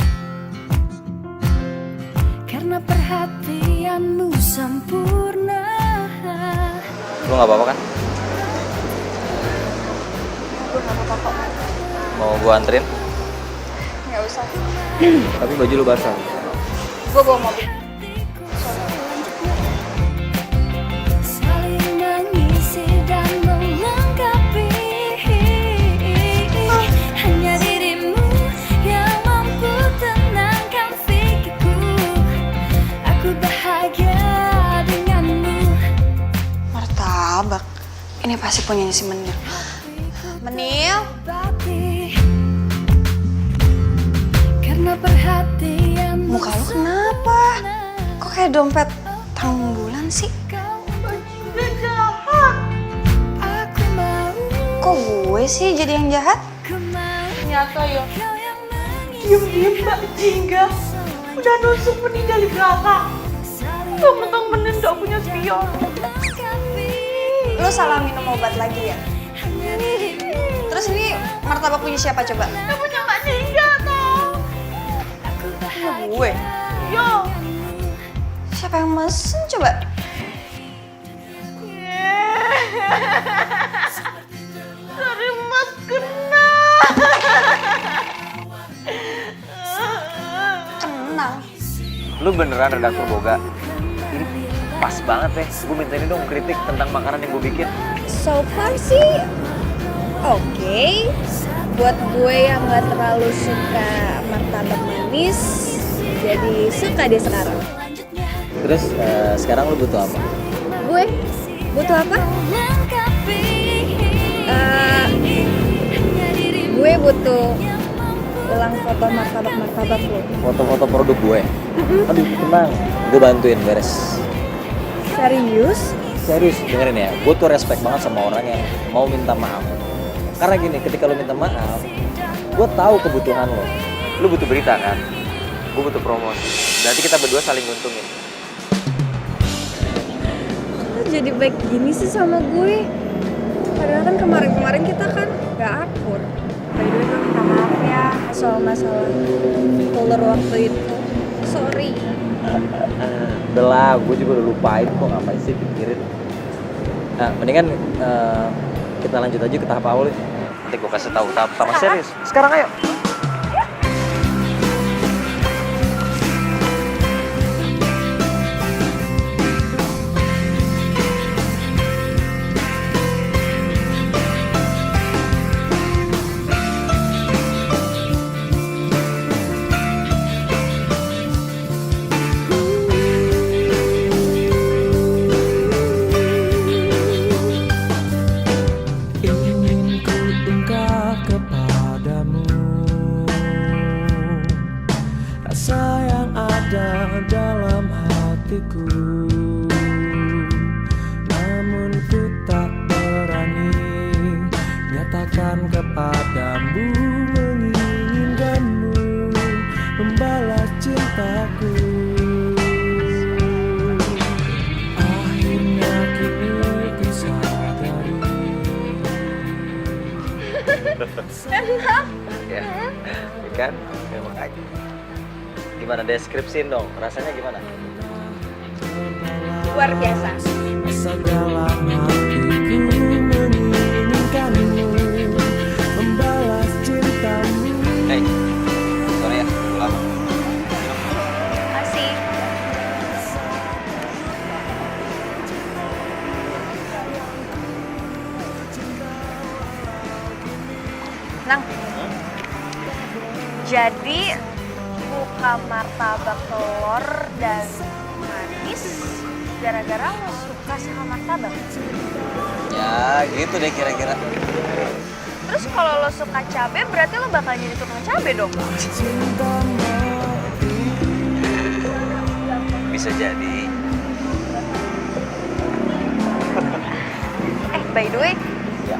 karena perhatianmu sempurna. Lu gak apa-apa kan? Gue gak apa-apa kok. Mau gua anterin? Gak usah. Tapi baju lu basah. Gue bawa mobil. Saling mengisi dan melengkapi. Hanya dirimu yang mampu tenangkan pikirku. Aku bahagia denganmu. Martabak. Ini pasti punyanya si Menil. Menil? Karena perhatian. Muka lu kenapa? Kok kayak dompet tanggung bulan sih? Bajunya jahat. Aku mau. Kok gue sih jadi yang jahat? Ternyata ya, diam-diam Mbak Jingga udah nusuk Bening dari belakang. Mentang-mentang Bening gak punya spion. Lo salah minum obat lagi ya? Terus ini martabak punya siapa coba? Yang punya Mbak Jingga tau. Punya gue? Yo. Siapa yang mesen coba? Dari Mas Kena. Kenal. Lu beneran redaktur Boga? Ini pas banget ya. Gue minta ini dong kritik tentang makanan yang gue bikin. So far sih oke. Buat gue yang gak terlalu suka martabak manis, jadi suka deh sekarang. Terus sekarang lu butuh apa? Gue butuh apa? Gue butuh ulang foto martabak lo. Foto-foto produk gue. Aduh, tenang. Gue bantuin beres. Serius? Serius, dengerin ya. Gue tuh respect banget sama orang yang mau minta maaf. Karena gini, ketika lu minta maaf, gue tahu kebutuhan lo. Lu butuh berita kan? Gue butuh promosi. Berarti kita berdua saling nguntungin. Lo jadi baik gini sih sama gue? Padahal kan kemarin kita kan gak akur. By the way, gue minta maaf ya soal masalah ular waktu itu. Sorry. Udah lah, gue juga udah lupain kok, ngapain sih pikirin. Nah, mendingan kita lanjut aja ke tahap awal. Nanti gue kasih tahu tahap pertama serius. Sekarang ayo. Ingin ku ungkap kepadamu rasa yang ada dalam hatiku, namun ku tak berani nyatakan kepadamu, menginginkanmu membalas cintaku. Enak. Ya, kan? Ya, makanya. Gimana deskripsiin dong, rasanya gimana? Luar biasa. Asa dalam hatiku menginginkanmu, membalas cintamu. Hei, sorry ya, lama. Kasih. Nang. Jadi buka martabak telur dan manis gara-gara lo suka sama martabak. Ya, gitu deh kira-kira. Terus kalau lo suka cabe berarti lo bakal jadi tukang cabe dong. Bisa jadi. By the way, Ya.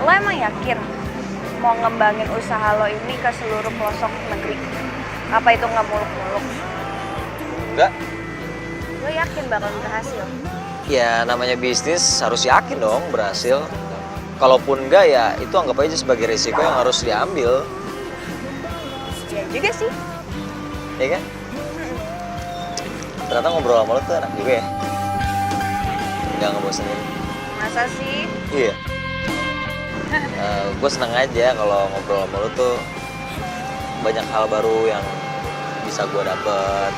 lo emang yakin mau ngembangin usaha lo ini ke seluruh pelosok negeri? Apa itu nggak muluk-muluk? Enggak. Lo yakin bakal berhasil? Ya, namanya bisnis harus yakin dong berhasil. Kalaupun enggak ya itu anggap aja sebagai risiko yang harus diambil. Ya juga sih. Ya kan? Ternyata ngobrol sama lo tuh enak juga ya. Nggak ngebosenin. Masa sih? Iya. Gue seneng aja kalau ngobrol sama lo tuh banyak hal baru yang bisa gue dapet.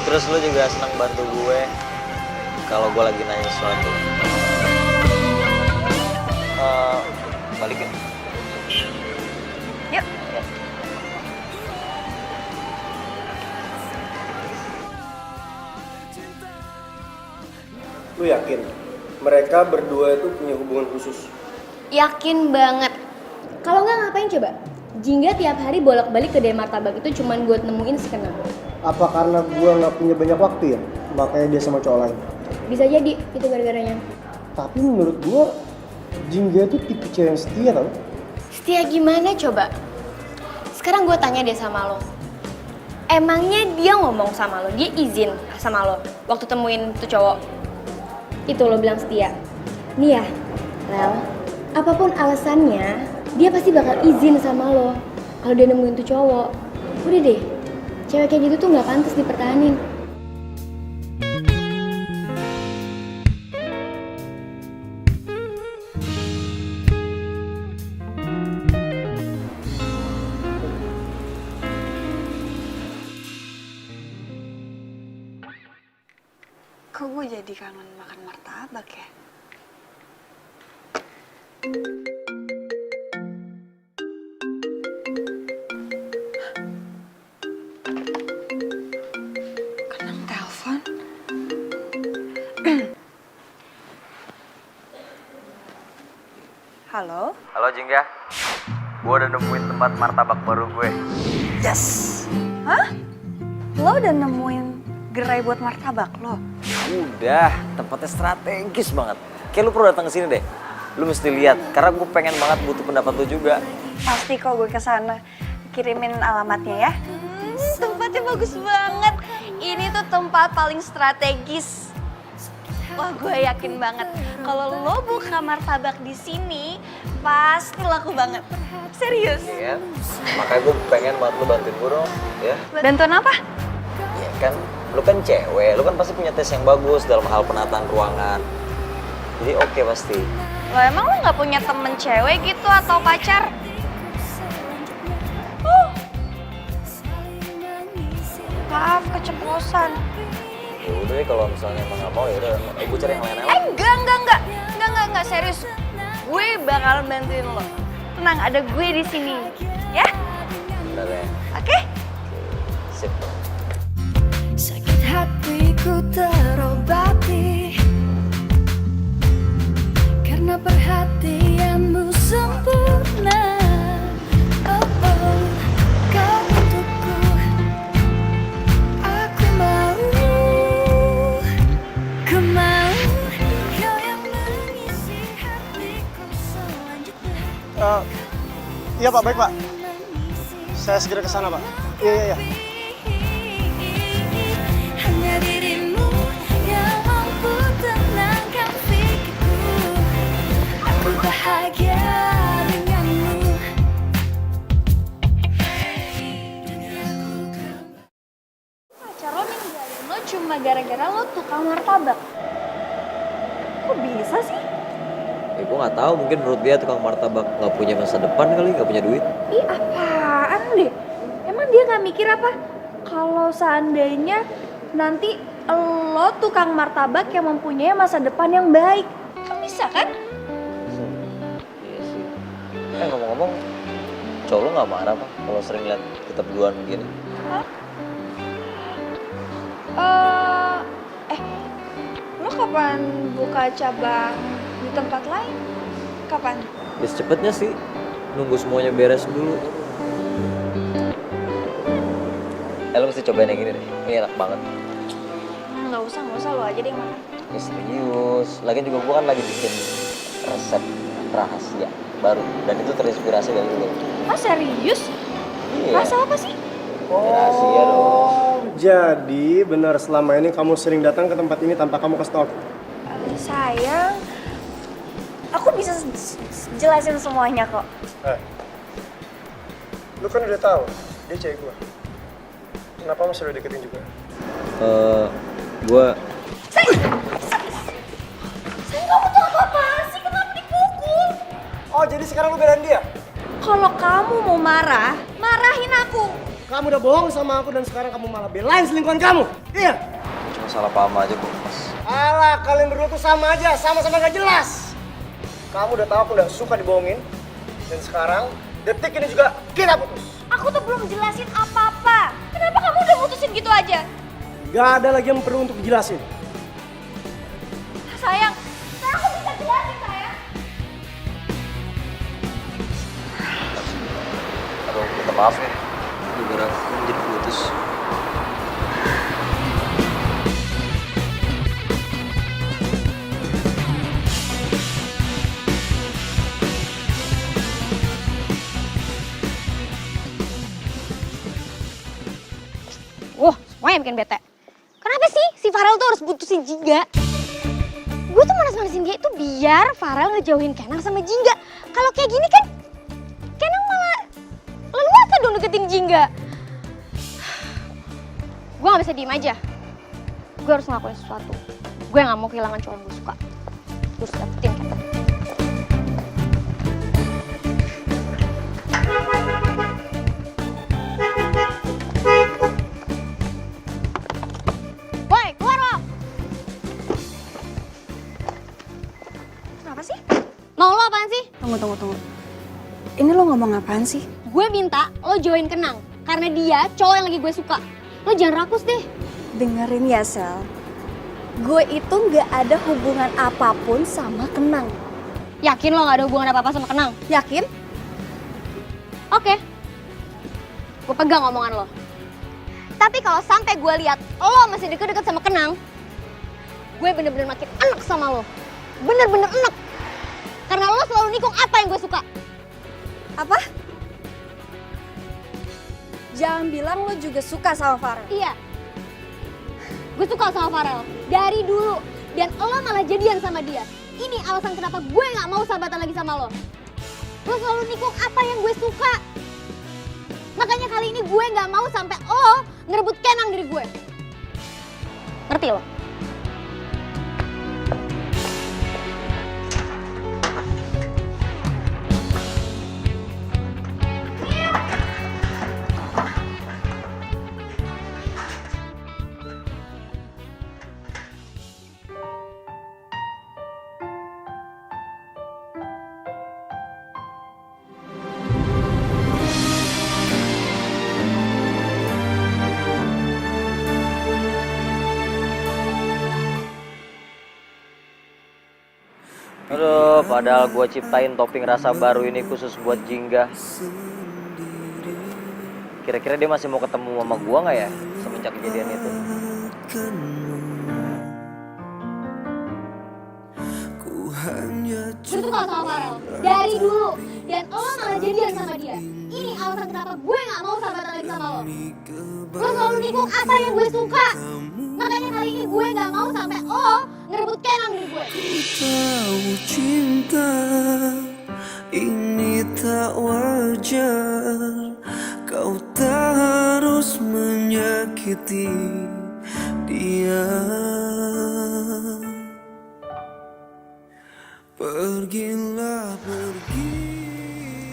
Terus lo juga seneng bantu gue kalau gue lagi nanya sesuatu. Balikin. Yuk. Lu yakin mereka berdua itu punya hubungan khusus? Yakin banget. Kalau nggak ngapain coba? Jingga tiap hari bolak-balik ke Kedai Martabak itu cuman buat nemuin si Kenang. Apa karena gua nggak punya banyak waktu ya? Makanya dia sama cowok lain. Bisa jadi itu gara-garanya. Tapi menurut gua Jingga itu tipe cewek yang setia tau? Setia gimana coba? Sekarang gue tanya deh sama lo. Emangnya dia ngomong sama lo, dia izin sama lo waktu temuin tuh cowok? Itu lo bilang setia. Nih ya, Lel, apapun alasannya, dia pasti bakal izin sama lo kalau dia nemuin tuh cowok. Udah deh, cewek kayak gitu tuh nggak pantas dipertahanin. Kok gue jadi kangen makan martabak ya? Kenang telepon. Halo? Halo Jingga. Gue udah nemuin tempat martabak baru gue. Yes! Hah? Lo udah nemuin gerai buat martabak lo? Udah, tempatnya strategis banget. Kayak lu perlu datang ke sini deh. Lu mesti lihat, karena gue pengen banget butuh pendapat lu juga. Pasti kok gue kesana. Kirimin alamatnya ya. Tempatnya bagus banget. Ini tuh tempat paling strategis. Wah, gue yakin banget kalau lo buka martabak di sini pasti laku banget. Serius? Iya. Makanya gue pengen banget lu bantuin gue dong, ya. Bantuan apa? Iya kan, lu kan cewek, lu kan pasti punya tes yang bagus dalam hal penataan ruangan. Jadi oke pasti. Lo emang lo nggak punya temen cewek gitu atau pacar? Maaf, keceplosan. Ya udah deh kalau misalnya emang nggak mau ya udah, gue cari yang lain aja. Enggak, serius. Gue bakal bantuin lo. Tenang, ada gue di sini, ya? Udah deh. Oke? Sip. Sakit hatiku terobati karena perhatianmu sempurna. Oh, oh, kau untukku, aku mau kau yang mengisi hatiku selanjutnya. Iya Pak, baik Pak. Saya segera ke sana Pak. Iya. Hanya dirimu yang mampu tenangkan pikirku. Aku bahagia dengan cuma gara-gara lo tukang martabak. Kok bisa sih? Ya gue nggak tahu, mungkin menurut dia tukang martabak nggak punya masa depan kali, nggak punya duit. Ih, apaan deh? Emang dia nggak mikir apa? Kalau seandainya nanti lo tukang martabak yang mempunyai masa depan yang baik, kan bisa kan? Iya sih. Ngomong-ngomong, cowok lo nggak marah apa kalau sering lihat kita berduaan begini? Lo kapan buka cabang di tempat lain? Kapan? Ya secepatnya sih, nunggu semuanya beres dulu. Lo mesti cobain yang ini deh, ini enak banget. Nggak usah lo aja deh yang makan. Ya serius, lagian juga gue kan lagi bikin resep rahasia baru dan itu terinspirasi dari lo. Ah serius? Iya. Rasa apa sih? Rahasia dong. Jadi benar selama ini kamu sering datang ke tempat ini tanpa kamu kasih tahu aku? Sayang, aku bisa jelasin semuanya kok. Lu kan udah tahu dia cewek gua. Kenapa masih lo deketin juga? Gue Sayang, kamu tuh apa-apaan sih? Kenapa dipukul? Oh, jadi sekarang lu belain dia? Kalau kamu mau marah, marahin aku. Kamu udah bohong sama aku dan sekarang kamu malah belain selingkuhan kamu. Iya. cuma salah paham aja kok, Mas. Alah, kalian berdua tuh sama aja, sama-sama gak jelas. Kamu udah tahu aku udah suka dibohongin. Dan sekarang, detik ini juga kita putus. Aku tuh belum jelasin apa-apa. Kenapa kamu udah putusin gitu aja? Gak ada lagi yang perlu untuk dijelasin. Sayang, aku bisa jelasin sayang. Aduh, minta maaf ya. Gara-gara aku jadi putus. Wah, semuanya bikin bete. Kenapa sih si Farel tuh harus putusin Jingga? Gue tuh manas-manasin dia itu biar Farel ngejauhin Kenang sama Jingga. Kalau kayak gini kan, Kenang malah leluasa dong deketin Jingga. Gue gak bisa diem aja. Gue harus ngelakuin sesuatu. Gue gak mau kehilangan cowok yang gue suka. Gue harus dapetin Kenang. Woi, keluar lo! Kenapa sih? Mau lo apaan sih? Tunggu. Ini lo ngomong apaan sih? Gue minta lo join Kenang. Karena dia cowok yang lagi gue suka. Lo jangan rakus deh. Dengerin ya, Sel. Gue itu gak ada hubungan apapun sama Kenang. Yakin lo gak ada hubungan apa-apa sama Kenang? Yakin? Oke. Gue pegang omongan lo. Tapi kalau sampai gue lihat lo masih deket-deket sama Kenang, gue bener-bener makin enek sama lo. Bener-bener enek. Karena lo selalu nikung apa yang gue suka. Apa? Jangan bilang lo juga suka sama Farel. Iya. Gue suka sama Farel. Dari dulu. Dan lo malah jadian sama dia. Ini alasan kenapa gue gak mau sahabatan lagi sama lo. Lo selalu nikung apa yang gue suka. Makanya kali ini gue gak mau sampai lo ngerebut Kenang dari gue. Ngerti lo? Aduh, padahal gue ciptain topping rasa baru ini khusus buat Jingga. Kira-kira dia masih mau ketemu sama gue nggak ya semenjak kejadian itu? Gue suka sama Farel. Dari dulu. Dan lo malah jadian sama dia. Ini alasan kenapa gue gak mau sahabatan lagi sama lo. Lo selalu nikung apa yang gue suka. Makanya kali ini gue gak mau sampai lo ngerebut Kenang dari gue. Tahu cinta ini tak wajar. Kau tak harus menyakiti dia. Pergilah pergi.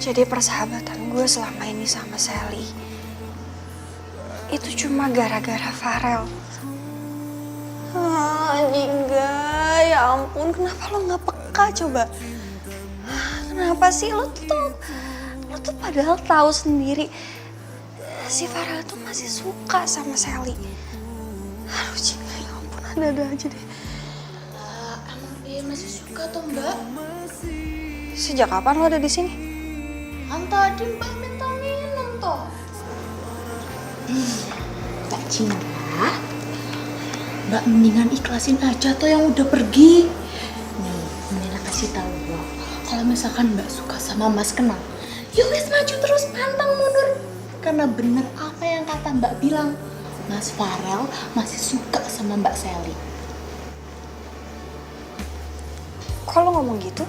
Jadi persahabatan gue selama ini sama Sally itu cuma gara-gara Farel. Jingga, ya ampun, kenapa lo nggak peka coba? Kenapa sih lo tuh padahal tahu sendiri si Farel tuh masih suka sama Sally. Aduh Jingga, ya ampun, ada aja deh. Emang dia masih suka tuh Mbak? Sejak kapan lo ada di sini? Kan tadi Mbak minta minum toh. Mbak Cinta, Mbak mendingan ikhlasin aja tuh yang udah pergi. Nih, Nina kasih tahu lo, kalau misalkan Mbak suka sama Mas Kenal, ya wes maju terus pantang mundur. Karena bener apa yang kata Mbak bilang, Mas Farel masih suka sama Mbak Sally. Kok lo ngomong gitu?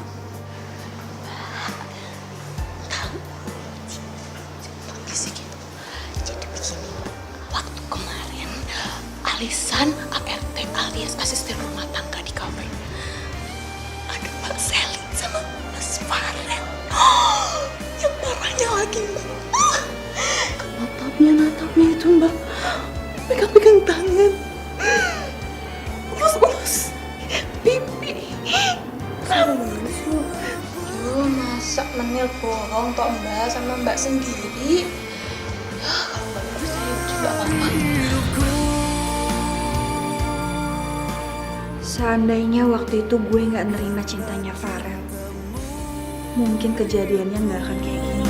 Alisan ART alias asisten rumah tangga di kafe. Ada Mbak Sally sama Mas Farel. Yang parahnya lagi Mbak. Natapnya itu Mbak. Pegang-pegang tangan. Ulus-ulus. Pipi. Serius lu? Yo, masa menil bohong toh Mbak sama Mbak sendiri. Ya kalau Mbak percaya juga apa-apa. Seandainya waktu itu gue gak nerima cintanya Farel, mungkin kejadiannya gak akan kayak gini.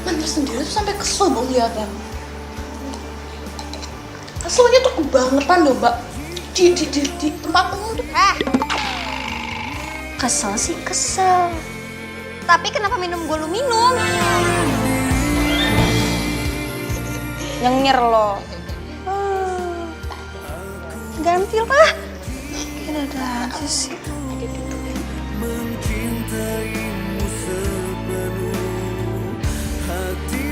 Mandir sendiri tuh sampai kesel Bang liatnya. Keselnya tuh kebangetan loh Mbak. Di tempat pengunduh. Kesel sih kesel. Tapi kenapa minum gue lu minum? Nyengir lo. Ganti lah. Ada aja sih. Mencintaimu sepenuh hati.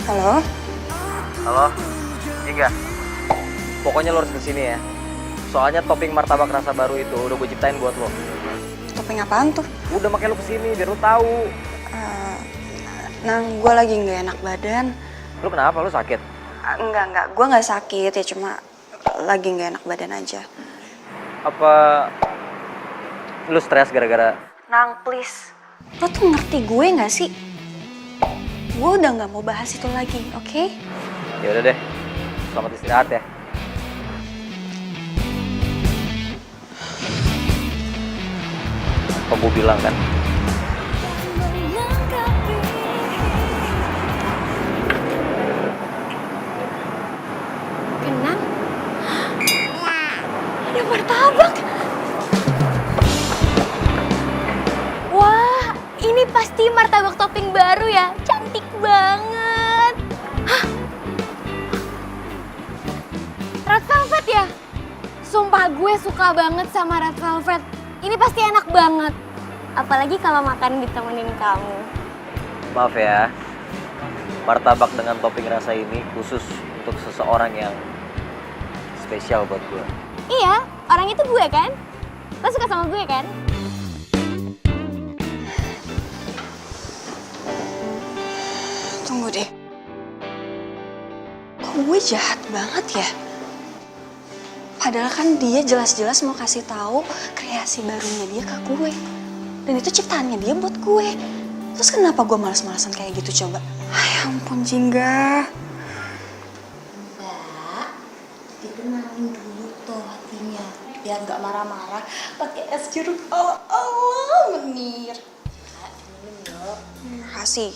Halo? Halo? Jingga, pokoknya lo harus kesini ya. Soalnya topping martabak rasa baru itu udah gue ciptain buat lo. Topping apaan tuh? Udah makanya lo kesini biar lo tahu. Nang, gue lagi gak enak badan. Lo kenapa? Lo sakit? Enggak. Gue gak sakit ya, cuma lagi gak enak badan aja. Apa lo stres gara-gara? Nang, please. Lo tuh ngerti gue gak sih? Gue udah gak mau bahas itu lagi, oke? Ya udah deh. Selamat istirahat ya. Apa gue bilang kan? Kenang? Ada martabak. Wah, ini pasti martabak topping baru ya. Cantik banget. Hah? Red Velvet ya? Sumpah gue suka banget sama Red Velvet. Ini pasti enak banget. Apalagi kalau makan ditemenin kamu. Maaf ya. Martabak dengan topping rasa ini khusus untuk seseorang yang spesial buat gue. Iya, orang itu gue kan? Lo suka sama gue kan? Tunggu deh. Kok gue jahat banget ya? Padahal kan dia jelas-jelas mau kasih tahu kreasi barunya dia ke gue. Dan itu ciptaannya dia buat gue. Terus kenapa gue malas-malasan kayak gitu coba? Ya ampun Jingga. Mbak, ditenangin dulu tuh hatinya. Biar nggak marah-marah. Pakai es jeruk ala-ala menir. Kak, minum yuk. Makasih.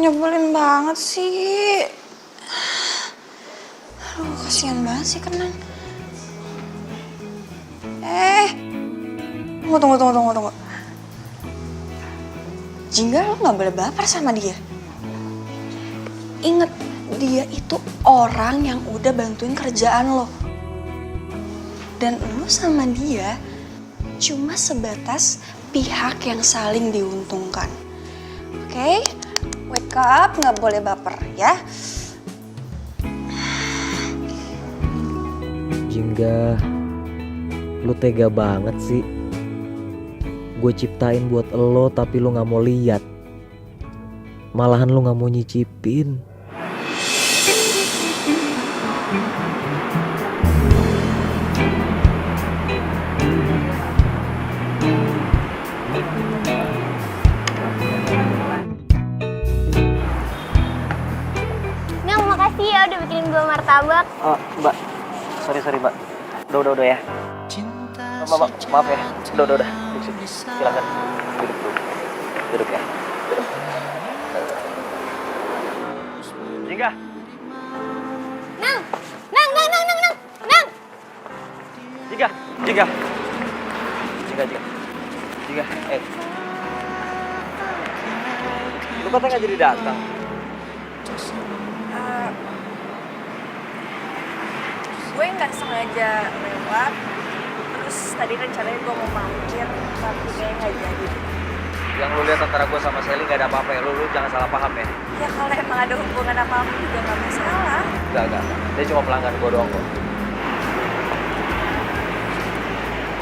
nyebelin banget sih. Aduh, kasihan banget sih Kenang. Tunggu. Jingga, lo gak boleh baper sama dia. Ingat, dia itu orang yang udah bantuin kerjaan lo. Dan lo sama dia cuma sebatas pihak yang saling diuntungkan. Oke? Wake up, gak boleh baper ya. Jingga, lu tega banget sih. Gue ciptain buat lo tapi lu gak mau lihat. Malahan lu gak mau nyicipin. Nang, makasih ya udah bikinin gue martabak. Oh, Mbak. Sorry, Mbak. Udah ya. Maaf ya. Udah. Silakan. Duduk ya. Jingga. Nang. Jingga. Lu katanya nggak jadi datang. Gue nggak sengaja lewat. Terus tadi rencananya gue mau mampir, tapi kayaknya nggak jadi. Yang lu lihat antara gue sama Sally nggak ada apa-apa ya. Lu jangan salah paham ya. Ya kalau emang ada hubungan apa-apa juga nggak masalah. Enggak. Dia cuma pelanggan gue doang kok.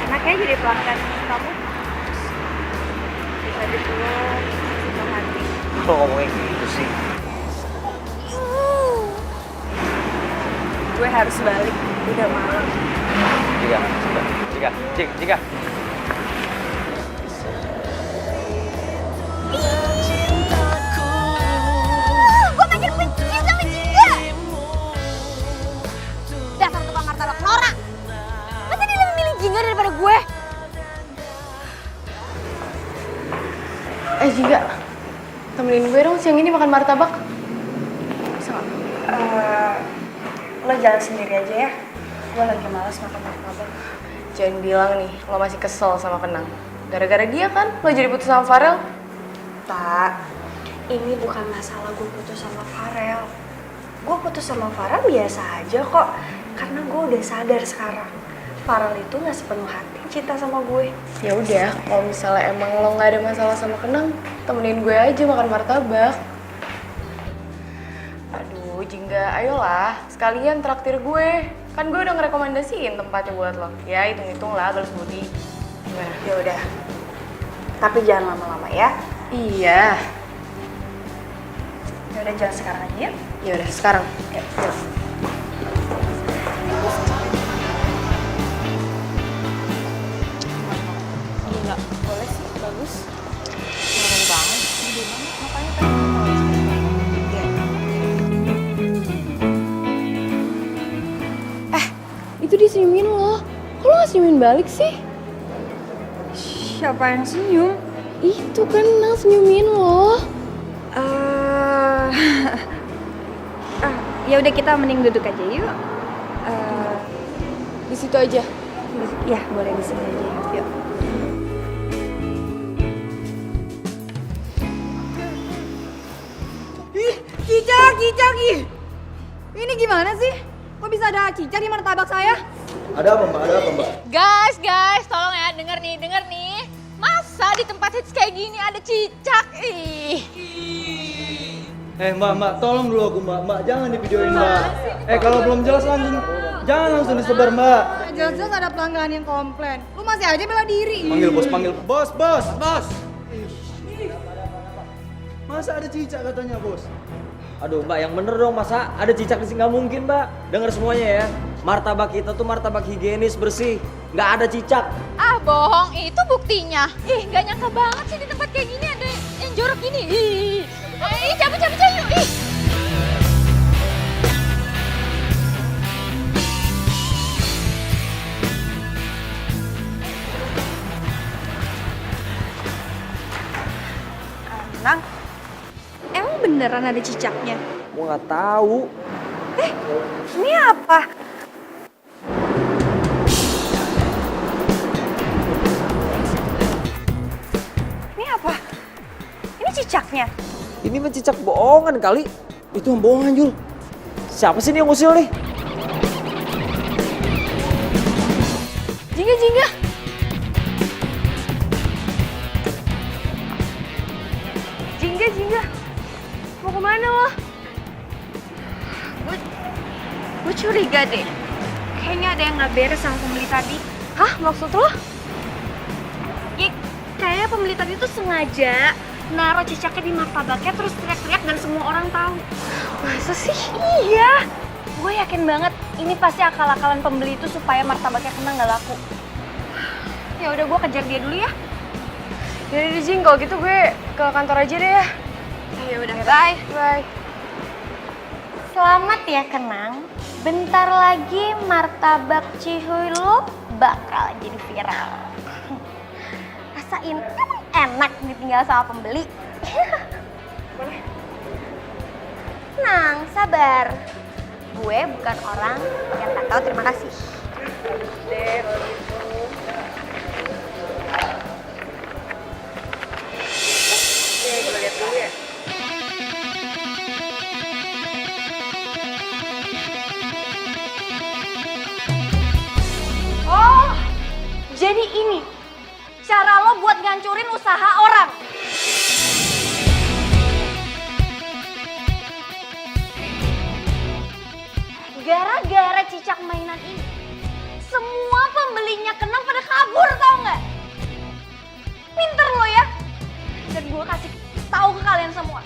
Enaknya jadi pelanggan kamu. Bisa dipeluk, bisa hati. Kalau ngomongnya gitu sih. Gue harus balik, udah malam. Jingga. Gue makin benci sama Jingga. Dasar tukang martabak norak. Masa dia lebih milih Jingga daripada gue? Jingga, temenin gue dong siang ini makan martabak. Bisa nggak? Lo jalan sendiri aja ya. Gue lagi malas makan martabak. Jangan bilang nih, lo masih kesel sama Kenang. Gara-gara dia kan, lo jadi putus sama Farel. Tak, ini bukan masalah gue putus sama Farel. Gue putus sama Farel biasa aja kok. Karena gue udah sadar sekarang. Farel itu gak sepenuh hati cinta sama gue. Ya udah, kalau misalnya emang lo nggak ada masalah sama Kenang, temenin gue aja makan martabak. Aduh, Jingga, ayolah, sekalian traktir gue. Kan gue udah ngerekomendasiin tempatnya buat lo. Ya, hitung-hitung lah, balas budi. Gimana? Ya udah. Tapi jangan lama-lama ya. Iya. Ya udah jalan sekarang aja ya. Ya udah, sekarang. Yuk. Enggak, boleh sih, bagus. Keren banget. Makanya kan. Itu dia senyumin lo. Kok lo gak senyumin balik sih? Siapa yang senyum? Itu Kenang senyumin lo. Ya udah kita mending duduk aja yuk. Di situ aja. Ya boleh di sini aja. Yuk. Cicak, ih. Ini gimana sih? Kok bisa ada cicak di martabak saya? Ada apa mbak? Guys, tolong ya, denger nih. Masa di tempat hits kayak gini ada cicak? Ih. Mbak, tolong dulu aku mbak, jangan di videoin mbak. Kalau belum jelas jangan langsung disebar mbak. Jelas-jelas ada pelanggan yang komplain. Lu masih aja bela diri. Panggil bos. Masa ada cicak katanya bos? Aduh mbak, yang bener dong, masa ada cicak di sini? Nggak mungkin mbak. Dengar semuanya ya, martabak kita tuh martabak higienis, bersih, nggak ada cicak. Ah bohong, itu buktinya. Ih, gak nyangka banget sih di tempat kayak gini ada yang jorok gini. Ih, cabut yuk. Ih. Nang, emang beneran ada cicaknya? Gue nggak tahu. Ini apa? Ini apa? Ini cicaknya? Ini mah cicak bohongan kali. Itu yang bohongan, Jul. Siapa sih ini yang ngusil nih? Jingga, Jingga. Jingga, Jingga. Mau kemana lo? Gue curiga deh. Kayaknya ada yang gak beres sama pembeli tadi. Hah? Maksud lo? Ya, kayaknya pembeli tadi tuh sengaja naruh cicaknya di martabaknya terus teriak-teriak dan semua orang tahu. Masa sih? Iya. Gue yakin banget ini pasti akal-akalan pembeli itu supaya martabaknya kena gak laku. Ya udah, gue kejar dia dulu ya. Yaudah deh Jing, kalau gitu gue ke kantor aja deh ya. Ya udah, bye. Bye. Selamat ya Kenang. Bentar lagi martabak Cihuy lo bakal jadi viral. Rasain enak ditinggal sama pembeli. Tenang, sabar. Gue bukan orang yang tak tahu terima kasih. Oh, jadi ini cara lo buat ngancurin usaha orang. Gara-gara cicak mainan ini, semua pembelinya Kenang pada kabur, tau nggak? Pinter lo ya. Dan gue kasih tahu ke kalian semua,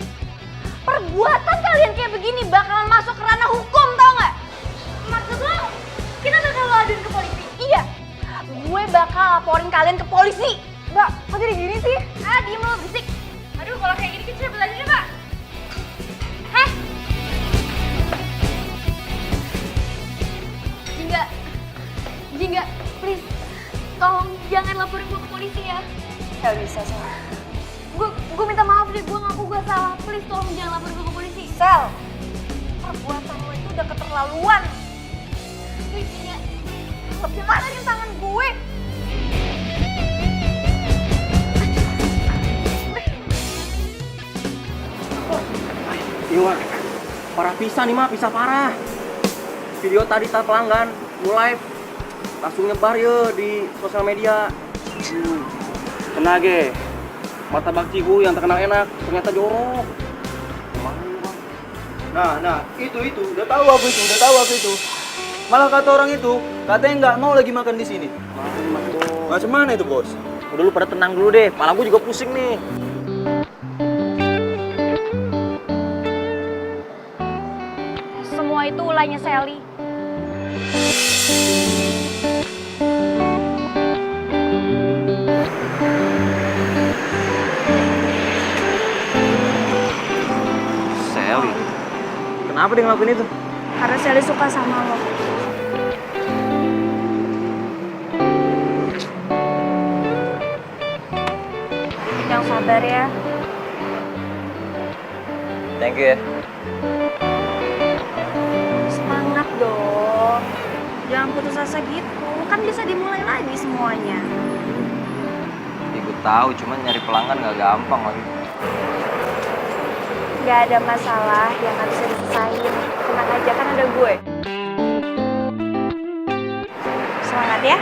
perbuatan kalian kayak begini bakalan masuk ke ranah hukum, tau nggak? Maksud lo, kita bakal lo aduin ke polisi? Iya, gue bakal laporin kalian ke polisi. Mbak, kok jadi gini sih? Ah, diem lo, berisik. Aduh, kalau kayak gini kita cabut aja deh, Mbak. Heh? Jingga, please, tolong jangan laporin gue ke polisi ya. Gak bisa, Sel. Gue minta maaf deh, gue ngaku gue salah. Please, tolong jangan laporin gue ke polisi. Sel, perbuatan lo itu udah keterlaluan. Please, Jingga, lepasin tangan gue. Iya, parah pisan nih mah, pisah parah. Video tadi tak pelanggan, mulai langsung nyebar ya di sosial media. Tenage, martabak Cihuy yang terkenal enak, ternyata jorok. Nah, itu, udah tahu aku itu. Malah kata orang itu, katanya nggak mau lagi makan di sini. Macam mana itu, Bos? Udah lu pada tenang dulu deh, malah gue juga pusing nih. Semua itu ulahnya Sally. Sally, kenapa dia ngelakuin itu? Karena Sally suka sama lo. Yang sabar ya. Thank you ya. Semangat dong. Jangan putus asa gitu. Kan bisa dimulai lagi semuanya. Ya, gue tahu, cuman nyari pelanggan gak gampang lagi. Gak ada masalah yang gak bisa diselesain. Tenang aja, kan ada gue. Semangat ya.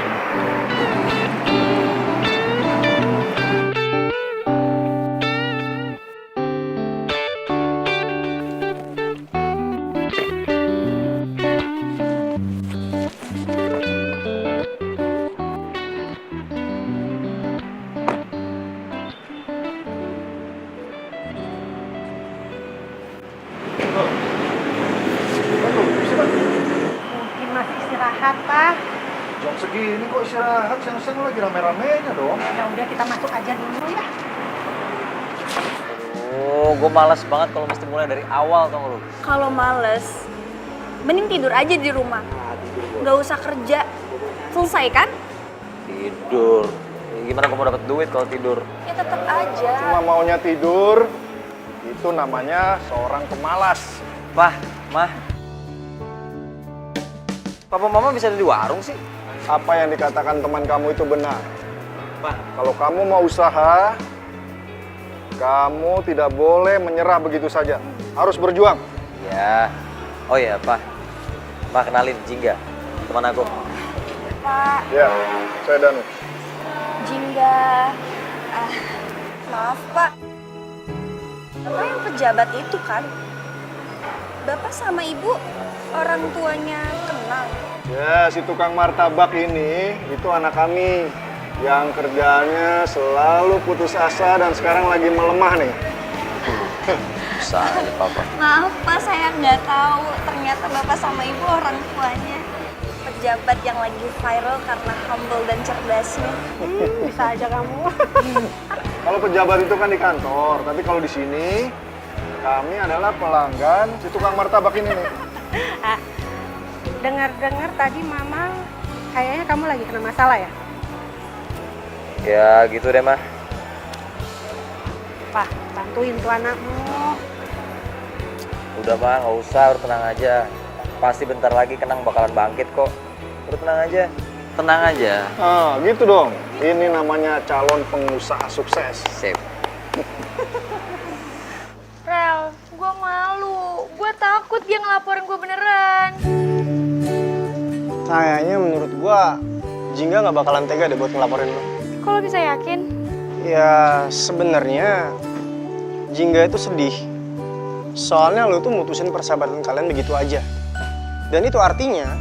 Mungkin masih istirahat, Pak. Jam segini kok istirahat, siang-siang lagi rame-ramenya dong. Ya udah kita masuk aja dulu ya. Oh, gue malas banget kalau mesti mulai dari awal, tau gak lu? Kalau males, mending tidur aja di rumah. Gak usah kerja. Selesai kan? Tidur. Ya, gimana gue mau dapet duit kalau tidur? Ya tetap aja. Cuma maunya tidur, gitu Itu namanya seorang pemalas. Pah, Mah. Papa Mama bisa ada di warung sih? Apa yang dikatakan teman kamu itu benar. Pak. Kalau kamu mau usaha, kamu tidak boleh menyerah begitu saja. Harus berjuang. Ya. Oh ya, Pak. Pak, kenalin Jingga, teman aku. Pak, Ya, saya Danu. Jingga. Maaf Pak. Bapak yang pejabat itu kan? Bapak sama Ibu orang tuanya kenal. Ya, si tukang martabak ini, itu anak kami. Yang kerjanya selalu putus asa dan sekarang lagi melemah nih. Bisa aja, Papa. Maaf Pak, saya nggak tahu. Ternyata Bapak sama Ibu orang tuanya pejabat yang lagi viral karena humble dan cerdasnya. Bisa aja kamu. Kalau pejabat itu kan di kantor, tapi kalau di sini kami adalah pelanggan si tukang martabak ini nih. Dengar-dengar tadi Mama kayaknya kamu lagi kena masalah ya? Ya, gitu deh, Mah. Pak, bantuin tuh anakmu. Udah, Mah, nggak usah, udah tenang aja. Pasti bentar lagi Kenang bakalan bangkit kok. Udah tenang aja. Tenang aja. Ah, gitu dong. Ini namanya calon pengusaha sukses. Sip. Rel, gue malu. Gue takut dia ngelaporin gue beneran. Kayaknya menurut gua Jingga nggak bakalan tega deh buat ngelaporin lo. Kok lo bisa yakin? Ya sebenarnya Jingga itu sedih. Soalnya lo tuh mutusin persahabatan kalian begitu aja. Dan itu artinya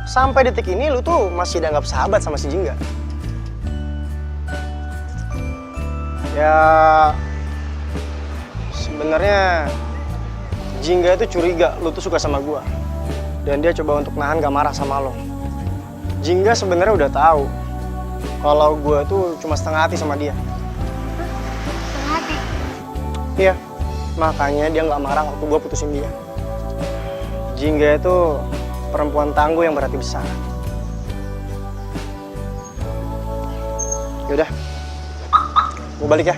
sampai detik ini lo tuh masih dianggap sahabat sama si Jingga. Ya sebenarnya Jingga itu curiga lo tuh suka sama gua. Dan dia coba untuk nahan gak marah sama lo. Jingga sebenarnya udah tahu kalau gue tuh cuma setengah hati sama dia. Setengah hati? Iya, makanya dia nggak marah waktu gue putusin dia. Jingga itu perempuan tangguh yang berarti besar. Yaudah, gue balik ya.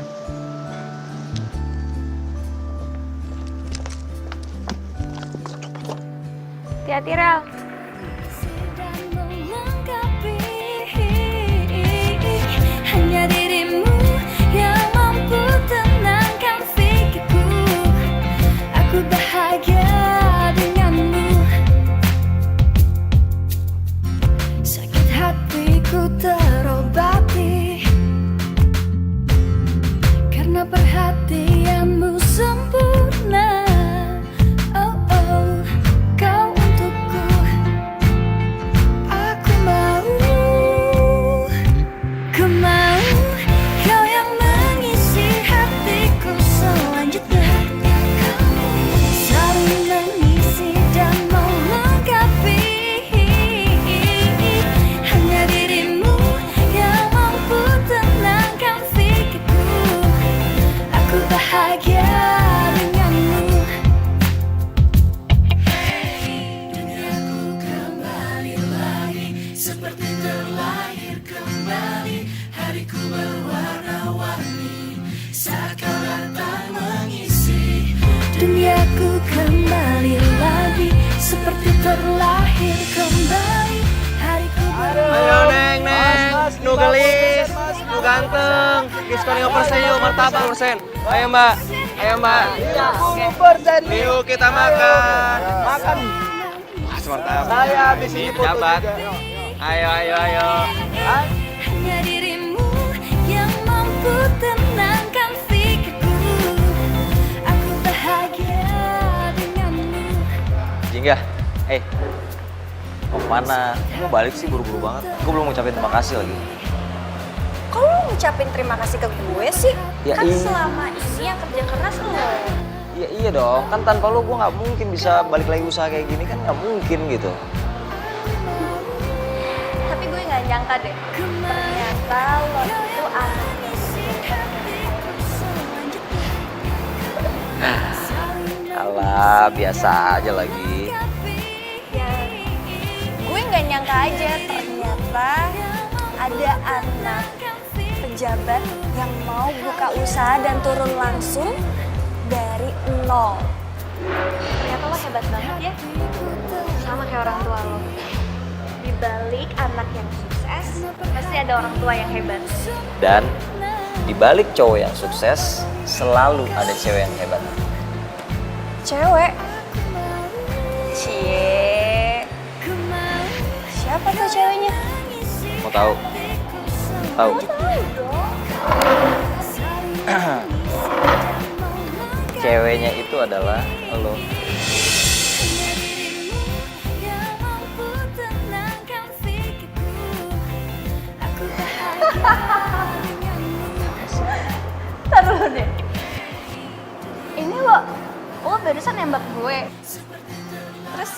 Hati-hati, Rel. Hanya dirimu yang mampu tenangkan pikirku. Aku bahagia denganmu. Sakit hatiku terobati karena perhatianmu sempurna. Oh oh, kau untukku. Aku mau. Ku mau kau yang mengisi hatiku selanjutnya. Saling mengisi dan melengkapi. Hanya dirimu yang mampu tenangkan pikirku. Aku bahagia denganmu. Duniaku kembali lagi seperti terlahir kembali. Hariku berwarna-warni saat kau datang mengisi. Duniaku kembali lagi seperti terlahir kembali. Hariku Ayo Neng, nu gelis, nu ganteng, diskon 5% yuk, martabak persen. Ayo Mbak, ayo Mbak. Yuk kita makan. Makan. Mas martabak. Saya habis ini jabat. Ayo, ayo, ayo. hanya dirimu yang mampu tenangkan pikirku. Aku bahagia denganmu. Jingga, mau kemana? Mau balik sih buru-buru banget. Gue belum ngucapin terima kasih lagi. Kok lu ngucapin terima kasih ke gue sih? Ya Kan iya. selama ini yang kerja keras lo. Iya dong, kan tanpa lo gue nggak mungkin bisa balik lagi usaha kayak gini, kan nggak mungkin gitu. Tapi gue nggak nyangka deh. Ternyata lo itu anaknya Alah, biasa aja lagi. ya. Gue nggak nyangka aja ternyata ada anak pejabat yang mau buka usaha dan turun langsung dari Lol. Ternyata lo hebat banget ya. Sama kayak orang tua lo. Di balik anak yang sukses, pasti ada orang tua yang hebat. Dan di balik cowok yang sukses, selalu ada cewek yang hebat. Cewek? Cie. Siapa tuh ceweknya? Mau tahu? Tahu. Ceweknya itu adalah lo. Taruh deh. Ini lo barusan nembak gue. Terus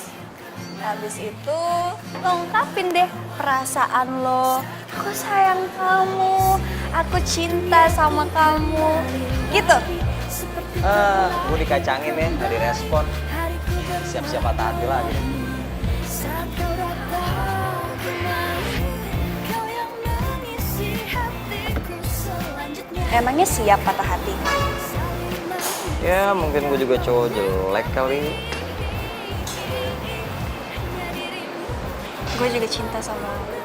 habis itu lo ungkapin deh perasaan lo. Aku sayang kamu, aku cinta sama kamu. Gitu. Gue dikacangin ya, gak direspon. Siap-siap patah hati lagi. Emangnya siap patah hati? Ya mungkin gue juga cowok jelek kali. Gue juga cinta sama lo.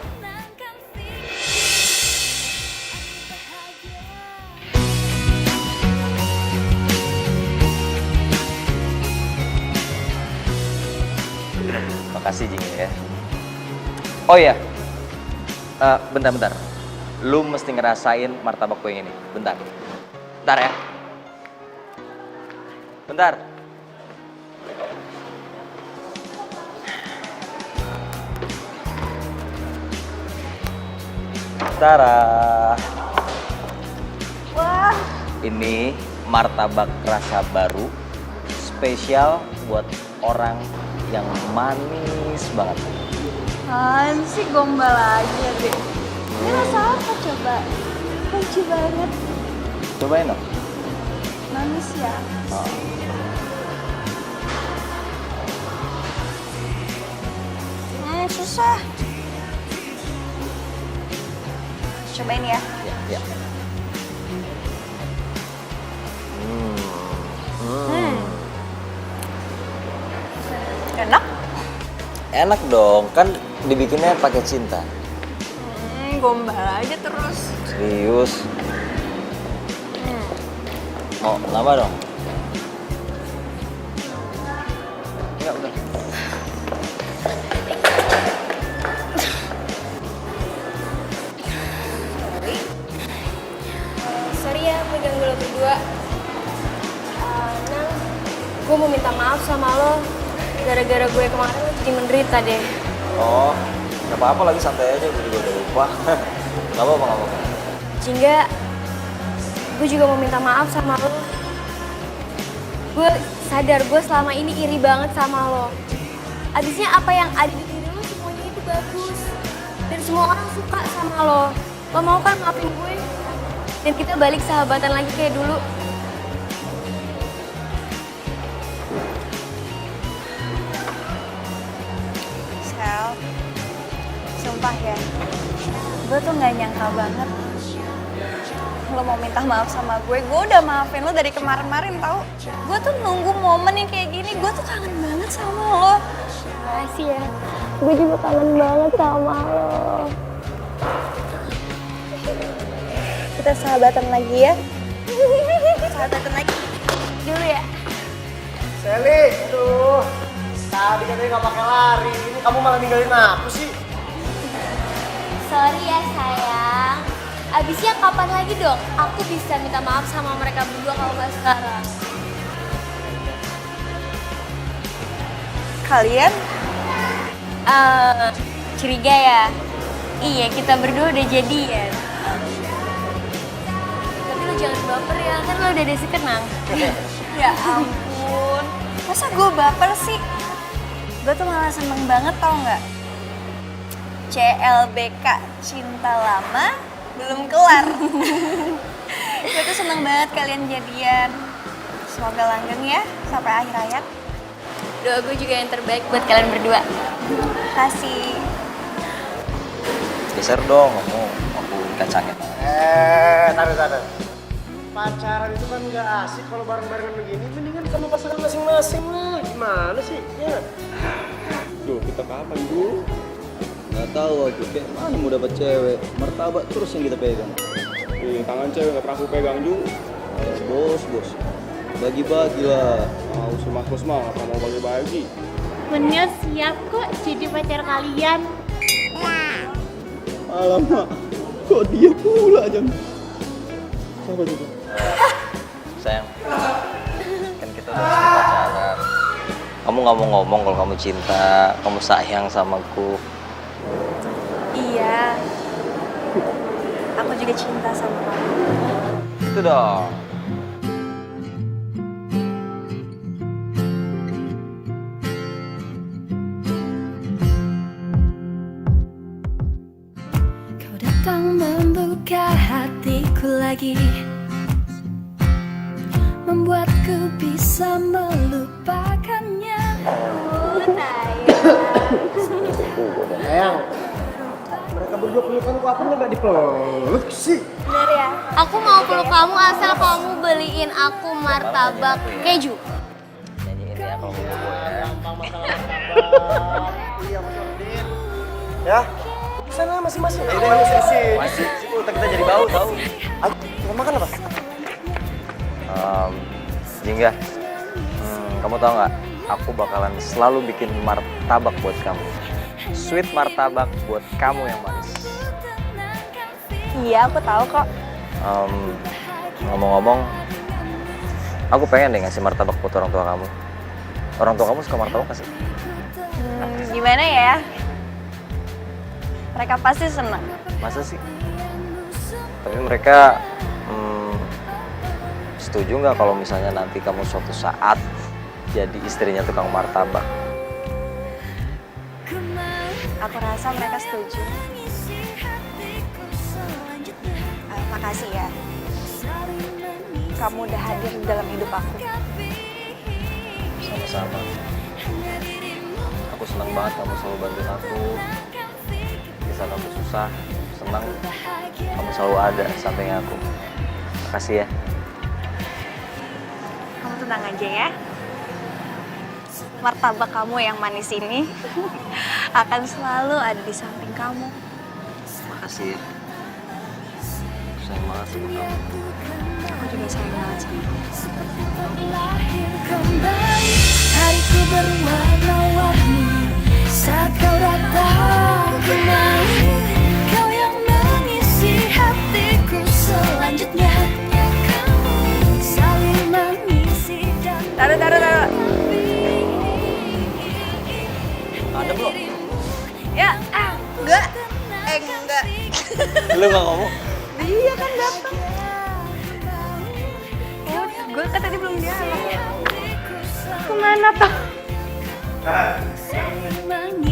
Makasih Jing ya. Oh iya, bentar. Lu mesti ngerasain martabak gue yang ini. Bentar ya. Bentar. Tara. Wah. Ini martabak rasa baru, spesial buat orang yang manis banget. Apaan sih, gombal aja deh. Ini rasa apa coba? Lucu banget. Cobain dong. Manis ya? Oh. Susah. Cobain ya. Ya. Enak? Enak dong, kan dibikinnya pakai cinta. Gombal aja terus. Serius. Mau nambah dong? Enggak, udah. Sorry ya, gue ganggu lo berdua. Nang, gue mau minta maaf sama lo. Gara-gara gue kemarin lo jadi menderita deh. Oh, gak apa-apa lagi, santai aja, gue juga udah lupa. Gak apa-apa. Jingga, gue juga mau minta maaf sama lo. Gue sadar gue selama ini iri banget sama lo. Abisnya apa yang ada di diri lo semuanya itu bagus. Dan semua orang suka sama lo. Lo mau kan maafin gue? Dan kita balik sahabatan lagi kayak dulu. Sel, sumpah ya, gue tuh gak nyangka banget lo mau minta maaf sama gue udah maafin lo dari kemarin-marin tau. Gue tuh nunggu momen yang kayak gini, gue tuh kangen banget sama lo. Makasih ya, gue juga kangen banget sama lo. Kita sahabatan lagi ya. Sahabatan lagi dulu ya. Sally, aduh. Tadi katanya nggak pakai lari, ini kamu malah ninggalin aku sih. Sorry ya sayang. Abisnya kapan lagi dong aku bisa minta maaf sama mereka berdua kalau nggak sekarang? Kalian? Curiga ya? Iya, kita berdua udah jadian. Tapi lo jangan baper ya, kan lo udah desi kenang. Ya ampun, masa gue baper sih? Gue tuh malah seneng banget tau nggak? CLBK, cinta lama belum kelar. Gue tuh seneng banget kalian jadian. Semoga langgeng ya sampai akhir hayat. Doa gue juga yang terbaik buat kalian berdua. Kasih. Geser dong, aku kacangin. Taruh. Pacaran itu kan nggak asik kalau bareng-barengan begini. Mendingan Sama pasangan masing-masing lah. Gimana sih? Ya. Duh, kita kapan dulu? Nggak tahu aku, kayak mana mau dapat cewek. Martabak terus yang kita pegang. Tangan cewek nggak pernah aku pegang juga. Bos. Bagi-bagi lah. Mau sama bos mah nggak mau bagi-bagi. Menil siap kok jadi pacar kalian. Alamak, kok dia pula aja. Siapa juga? Sayang, kan kita udah resmi pacaran. Kamu nggak mau ngomong kalau kamu cinta, kamu sayang sama aku. Iya. Aku juga cinta sama kamu. Itu dong. Kau datang membuka hatiku lagi, membuatku bisa melupakannya. Sayang, mereka berdua pelukan aku nggak dipeluk sih. Bener ya? Aku mau peluk kamu asal kamu beliin aku martabak keju. Nyanyiin ya kalau mau gue ya. Ya, sana masing-masing. Masih, otak kita jadi bau tau. Mau makan apa? Jingga, kamu tau nggak? Aku bakalan selalu bikin martabak buat kamu. Sweet martabak buat kamu yang manis. Iya, aku tahu kok. Ngomong-ngomong, aku pengen deh ngasih martabak buat orang tua kamu. Orang tua kamu suka martabak nggak sih? Gimana ya? Mereka pasti senang. Masa sih? Tapi mereka setuju nggak kalau misalnya nanti kamu suatu saat jadi istrinya tukang martabak? Aku rasa mereka setuju. Makasih ya. Kamu udah hadir dalam hidup aku. Sama-sama. Aku senang banget kamu selalu bantuin aku. Di saat aku susah, senang kamu selalu ada samping aku. Makasih ya. Kamu tenang aja ya. Martabak kamu yang manis ini akan selalu ada di samping kamu. Makasih ya. Sayang banget sama kamu. Aku juga sayang banget sama kamu. Lahir kembali, hariku berwarna-warni saat kau datang kembali. Kau yang mengisi hatiku selanjutnya. Kamu saling mengisi dan Taruh. Ada belum? Ya, enggak. Enggak. Lu nggak ngomong? Iya kan datang. Oh, gue kan tadi belum dialog. Kemana tuh? saling mengisi.